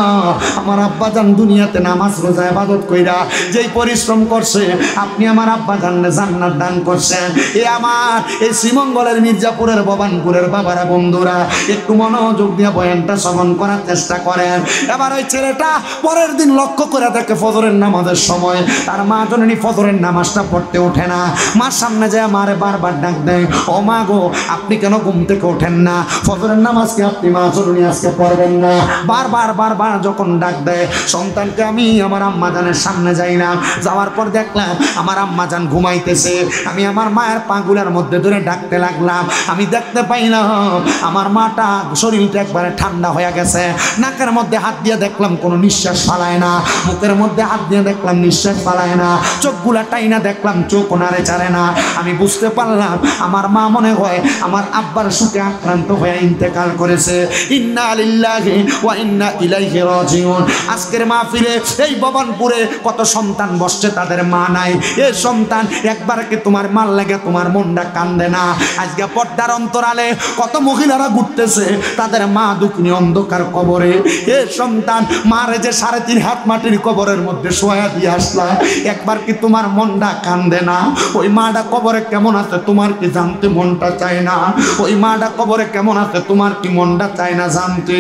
আমার আব্বা জান দুনিয়াতে নামাজ রোজা ইবাদত কইরা যেই পরিশ্রম করছে, আপনি আমার আব্বা জানলে জান্নাত দান করছেন। এ আমার এই শ্রীমঙ্গলের মির্জাপুরের ভবানপুরের বাবারা বন্ধুরা, একটু মনোযোগ দিয়ে বয়ানটা শ্রবণ করার চেষ্টা করেন। এবার ওই ছেলেটা পরের দিন লক্ষ্য করে দেখে ফজরের নামাজের সময় তার মা জননী ফজরের নামাজটা পড়তে ওঠে না। মার সামনে যায় মারে বারবার ডাক দেয়, ও মা গো আপনি কেন ঘুম থেকে ওঠেন না? ফজরের নামাজকে আপনি মা জননী আজকে পড়বেন না? বারবার বারবার যখন ডাক দেয় সন্তানকে, আমি আমার আম্মা জানের সামনে যাই না, যাওয়ার পর দেখলাম আমার আম্মা জান ঘুমাইতেছে। আমি আমার মায়ের পাগুলার মধ্যে ধরে ডাকতে লাগলাম, আমি দেখতে পাইলাম আমার মাটা শরীরটা একবারে ঠান্ডা হয়ে গেছে। নাকের মধ্যে হাত দিয়ে দেখলাম কোনো নিঃশ্বাস ফালায় না, মুখের মধ্যে হাত দিয়ে দেখলাম নিঃশ্বাস ফালায় না, চোখগুলা টাইনা দেখলাম চোখ নাড়ে চারে না। আমি বুঝতে পারলাম আমার মা মনে হয় আমার আব্বার সুখে আক্রান্ত হয়ে ইন্তেকাল করেছে। ইন্না লিল্লাহি ওয়া ইন্না ইলাইহি রাজিউন। আজকের মাহফিলে এই ভবানপুরে কত সন্তান বসছে তাদের মা নাই। এই সন্তান একবার কি তোমার মাল লাগে তোমার মনটা কান্দে না? আজকে পর্দার অন্তরালে কত মহিলারা ঘুরতেছে, তাদের মা দুঃখিনী অন্ধকার কবরে। এ সন্তান, মারে যে 3.5 হাত মাটির কবরের মধ্যে শোয়া দিয়ে আসলা, একবার কি তোমার মনটা কান্দে না? ওই মাটা কবরে কেমন আছে তোমার কি জানতে মনটা চায় না? ওই মাটা কবরে কেমন আছে তোমার কি মনটা চায় না জানতে?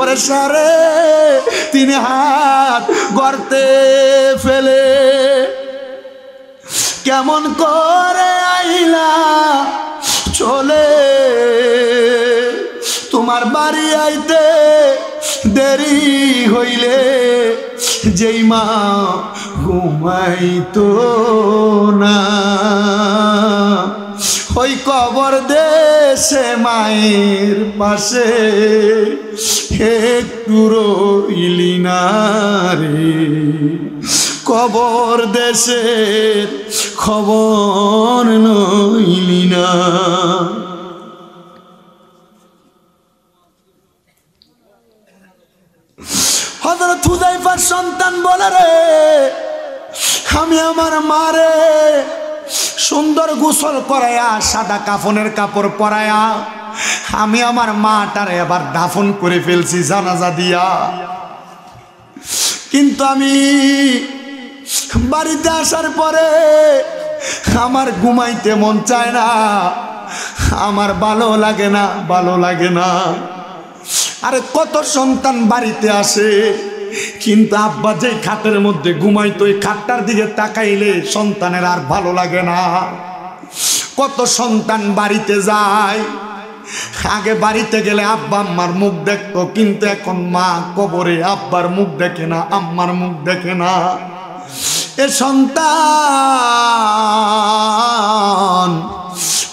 ওরে 3.5 হাত গর্তে ফেলে কেমন করে আইলা চলে, তোমার বাড়ি আইতে দেরি হইলে যেই মা ঘুমাইতো না, ওই কবর দেশে মায়ের পাশে একটু রইলি না রে। কবর দেশের খবর নইলি না। হযরত হুযায়ফার সন্তান বলে, রে আমি আমার মারে সুন্দর গোসল করায়া সাদা কাফনের কাপড় পরায়া আমি আমার মাটারে আবার দাফন করে ফেলছি জানাজা দিয়া। কিন্তু আমি বাড়িতে আসার পরে আমার ঘুমাইতে মন চায় না, আমার ভালো লাগে না, ভালো লাগে না। আরে কত সন্তান বাড়িতে আসে, কিন্তু আব্বা যেই খাটের মধ্যে ঘুমাইতো ওই খাটটার দিকে তাকাইলে সন্তানের আর ভালো লাগে না। কত সন্তান বাড়িতে যায়, আগে বাড়িতে গেলে আব্বা আম্মার মুখ দেখতো, কিন্তু এখন মা কবরে আব্বার মুখ দেখে না, আম্মার মুখ দেখে না। এ সন্তান,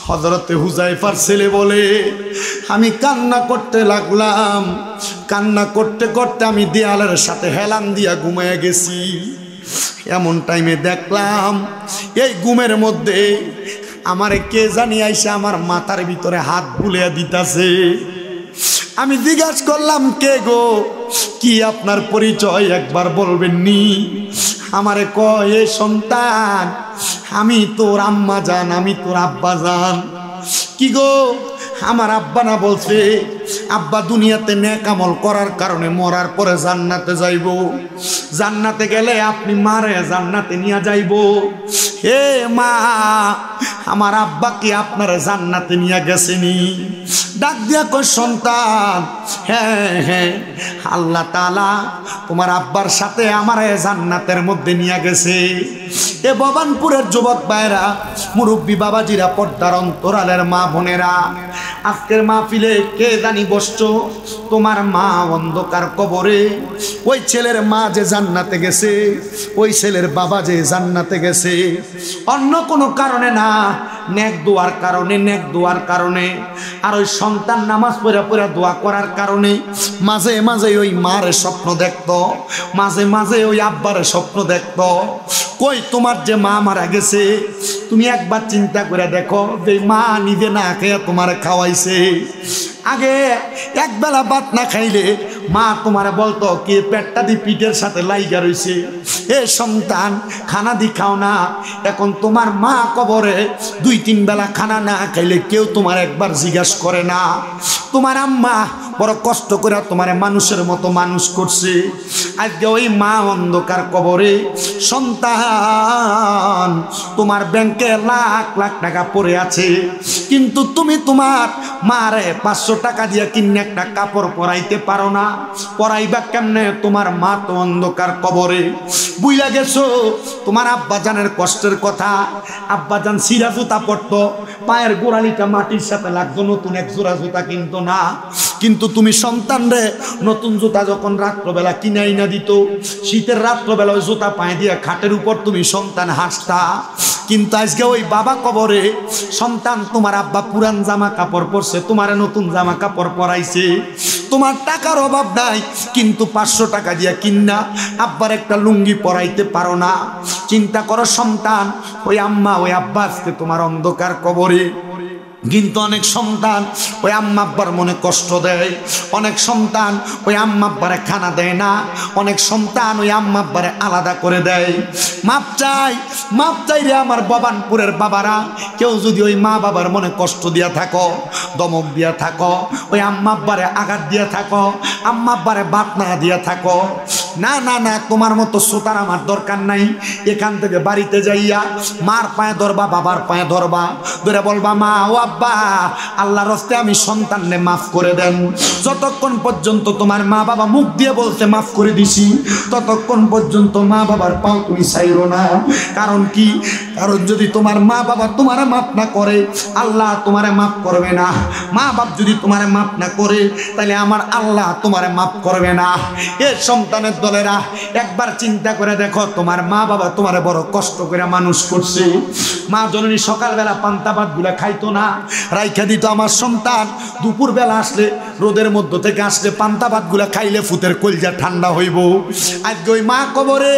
হযরতে হুযায়ফার ছেলে বলে, আমি কান্না করতে লাগলাম, কান্না করতে করতে আমি দেয়ালের সাথে হেলান দিয়া ঘুমিয়ে গেছি। এমন টাইমে দেখলাম এই ঘুমের মধ্যে আমারে কে জানি আইসা আমার মাথার ভিতরে হাত বুলিয়ে দিতাছে। আমি জিজ্ঞাসা করলাম, কে গো, কি আপনার পরিচয় একবার বলবেন নি? আমারে কয়, এ সন্তান, আমি তোর আম্মা জান, আমি তোর আব্বা জান। কি গো, আমার আব্বা না বলছে আব্বা দুনিয়াতে নেক আমল করার কারণে মরার পরে জান্নাতে যাইব, জান্নাতে গেলে আপনি মারে জান্নাতে নিয়ে যাইব। হে মা, আমার আব্বা কি আপনার জান্নাতে নিয়ে গেছেনি? ডাক দিয়া কই, সন্তান, হ্যাঁ হ্যাঁ, আল্লাহ তাআলা তোমার আব্বার সাথে আমার জান্নাতের মধ্যে নিয়ে গেছে। এ ভবানপুরের যুবক ভাইরা, মুরব্বী বাবাজিরা, পর্দার অন্তরালের মা বোনেরা, আজকের মাহফিলে কে জানি বসছো, তোমার মা অন্ধকার কবরে। ওই ছেলের মা যে জান্নাতে গেছে, ওই ছেলের বাবা যে জান্নাতে গেছে, অন্য কোনো কারণে না, নেক দোয়ার কারণে, নেক দোয়ার কারণে। আর ওই সন্তান নামাজ পড়া পড়া দোয়া করার কারণে মাঝে মাঝে ওই মার স্বপ্ন দেখতো, মাঝে মাঝে ওই আব্বার স্বপ্ন দেখতো। কই, তোমার যে মা মারা গেছে, তুমি একবার চিন্তা করে দেখো, যে মা নিজে না খেয়ে তোমার খাওয়াইছে। আগে একবেলা ভাত না খাইলে মা তোমার বলতো কি পেটটা দি পিঠের সাথে লাইগা রইছে, এ সন্তান খানা দি খাও না। এখন তোমার মা কবরে 2-3 বেলা খানা না খাইলে কেউ তোমার একবার জিজ্ঞাসা করে না। তোমার আম্মা বড় কষ্ট করে তোমার মানুষের মতো মানুষ করছে, আজকে ওই মা অন্ধকার কবরে। সন্তান, তোমার ব্যাংকে লাখ লাখ টাকা পড়ে আছে, কিন্তু তুমি তোমার মারে 500 টাকা দিয়ে কিনে একটা কাপড় পরাইতে পারো না। পরাইবা কেমনে? তোমার মা তো অন্ধকার কবরে। বুইলা গেছো তোমার আব্বাজানের কষ্টের কথা। আব্বাজান সিরা জুতা পরতো, পায়ের গোড়ালিটা মাটির সাথে লাগতো, নতুন এক জোড়া জুতা কিনতো না। কিন্তু তুমি সন্তান রে নতুন জুতা যখন রাত্রবেলা কিনাই না দিত, শীতের রাত্রবেলা ওই জুতা পায়ে দিয়ে খাটের উপর তুমি সন্তান হাসতা। কিন্তু আজকে ওই বাবা কবরে, সন্তান তোমার আব্বা পুরান জামা কাপড় পরছে, তোমার নতুন জামা কাপড় পরাইছে। তোমার টাকার অভাব নাই, কিন্তু 500 টাকা দিয়া কিনা আব্বার একটা লুঙ্গি পরাইতে পারো না। চিন্তা করো সন্তান, ওই আম্মা ওই আব্বা আজকে তোমার অন্ধকার কবরে। কিন্তু অনেক সন্তান ওই আম্মা আব্বার মনে কষ্ট দেয়, অনেক সন্তান ওই আম্মা আব্বারে খানা দেয় না, অনেক সন্তান ওই আম্মা আব্বারে আলাদা করে দেয়। মাপ চাই রে আমার বাবানপুরের বাবারা। কেউ যদি ওই মা বাবার মনে কষ্ট দিয়া থাকো, দমক দিয়া থাকো, ওই আম্মা আব্বারে আঘাত দিয়া থাকো, আম্মা আব্বারে বাত না দিয়া থাকো, না না না, তোমার মতো সুতার আমার দরকার নাই। এখান থেকে বাড়িতে যাইয়া মার পায়ে ধরবা, বাবার পায়ে ধরবা, ধরে বলবা মা ও আব্বা, আল্লাহর রাস্তে আমি সন্তানকে মাফ করে দেন। যতক্ষণ পর্যন্ত তোমার মা বাবা মুখ দিয়ে বলতে মাফ করে দিছি, ততক্ষণ পর্যন্ত মা বাবার পাও তুমি ছাইরো না। কারণ কি? কারণ যদি তোমার মা বাবা তোমারে মাফ না করে, আল্লাহ তোমারে মাফ করবে না। মা বাপ যদি তোমারে মাফ না করে, তাহলে আমার আল্লাহ তোমারে মাফ করবে না। এ সন্তানের দলেরা, একবার চিন্তা করে দেখো, তোমার মা বাবা তোমারে বড় কষ্ট করে মানুষ করছে। মা জননী সকালবেলা পান্তা ভাত গুলা খাইতো না, রাইখা দিত। আমার সন্তান দুপুর বেলা আসলে, রোদের মধ্য থেকে আসলে পান্তা ভাত গুলা খাইলে ফুতের কলজা ঠান্ডা হইব। আজকে ওই মা কবরে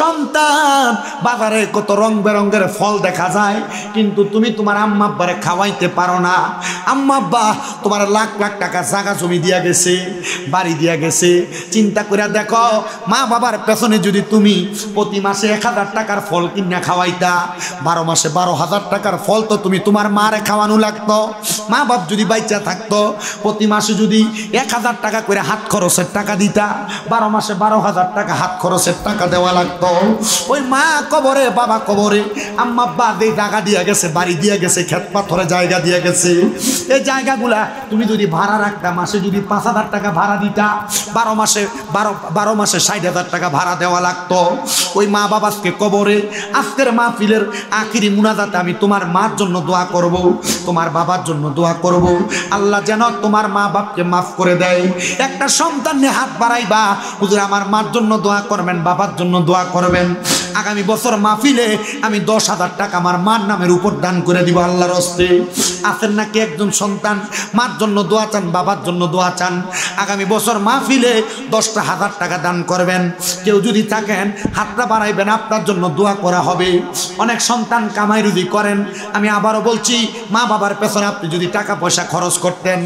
সন্তান, বাজারে কত রং বেরঙ্গের ফল দেখা যায়, কিন্তু তুমি তোমার আম্মা আব্বারে খাওয়াইতে পারো না। আম্মা আব্বা তোমার লাখ লাখ টাকা জায়গা জমি দিয়া গেছে, বাড়ি দিয়া গেছে। চিন্তা করে দেখো, মা বাবার পেছনে যদি তুমি প্রতি মাসে 1000 টাকার ফল কিনা খাওয়াইতা, 12 মাসে 12,000 টাকার ফল তো তুমি তোমার মারে খাওয়ানো লাগতো। মা বাপ যদি বাইচা থাকতো, প্রতি মাসে যদি 1000 টাকা করে হাত খরচের টাকা দিতা, 12 মাসে 12,000 টাকা হাত খরচের টাকা দেওয়া লাগতো। ওই মা কবরে, বাবা কবরে, আম্মা আব্বা যে টাকা দিয়া গেছে, বাড়ি দিয়া গেছে, ক্ষেত পাথরে জায়গা দিয়া গেছে, এই জায়গাগুলা তুমি যদি ভাড়া রাখতা, মাসে যদি 5,000 টাকা ভাড়া দিতা, 12 মাসে 60,000 টাকা ভাড়া দেওয়া লাগতো। ওই মা বাবাকে কবরে, আজকের মাহফিলের আখিরি মুনাজাতে আমি তোমার মার জন্য দোয়া করব, তোমার বাবার জন্য দোয়া করব, আল্লাহ যেন তোমার মা বাপকে মাফ করে দেয়। একটা সন্তান নিয়ে হাত বাড়াইবা, হুজুর আমার মার জন্য দোয়া করবেন, বাবার জন্য দোয়া করবেন। আগামী বছর মাহফিলে আমি 10,000 টাকা আমার মার নামের উপর দান করে দিব আল্লাহর হস্তে। আছেন নাকি একজন সন্তান মার জন্য দোয়া চান, বাবার জন্য দোয়া চান? আগামী বছর মাহফিলে 10,000 টাকা দান করবেন। কেউ যদি থাকেন হাতটা বাড়াইবেন, আপনার জন্য দোয়া করা হবে। অনেক সন্তান কামাই রুজি করেন। আমি আবারও বলছি, মা বাবার পেছনে আপনি যদি টাকা পয়সা খরচ করতেন,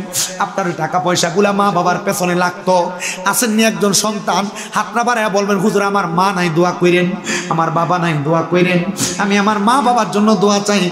আপনার ওই টাকা পয়সাগুলা মা বাবার পেছনে লাগতো। আসেননি একজন সন্তান, হাতটা বাড়াইয়া বলবেন হুজুর আমার মা নাই, দোয়া করেন, আমার বাবা নাই, দোয়া করেন। আমি আমার মা বাবার জন্য দোয়া চাই।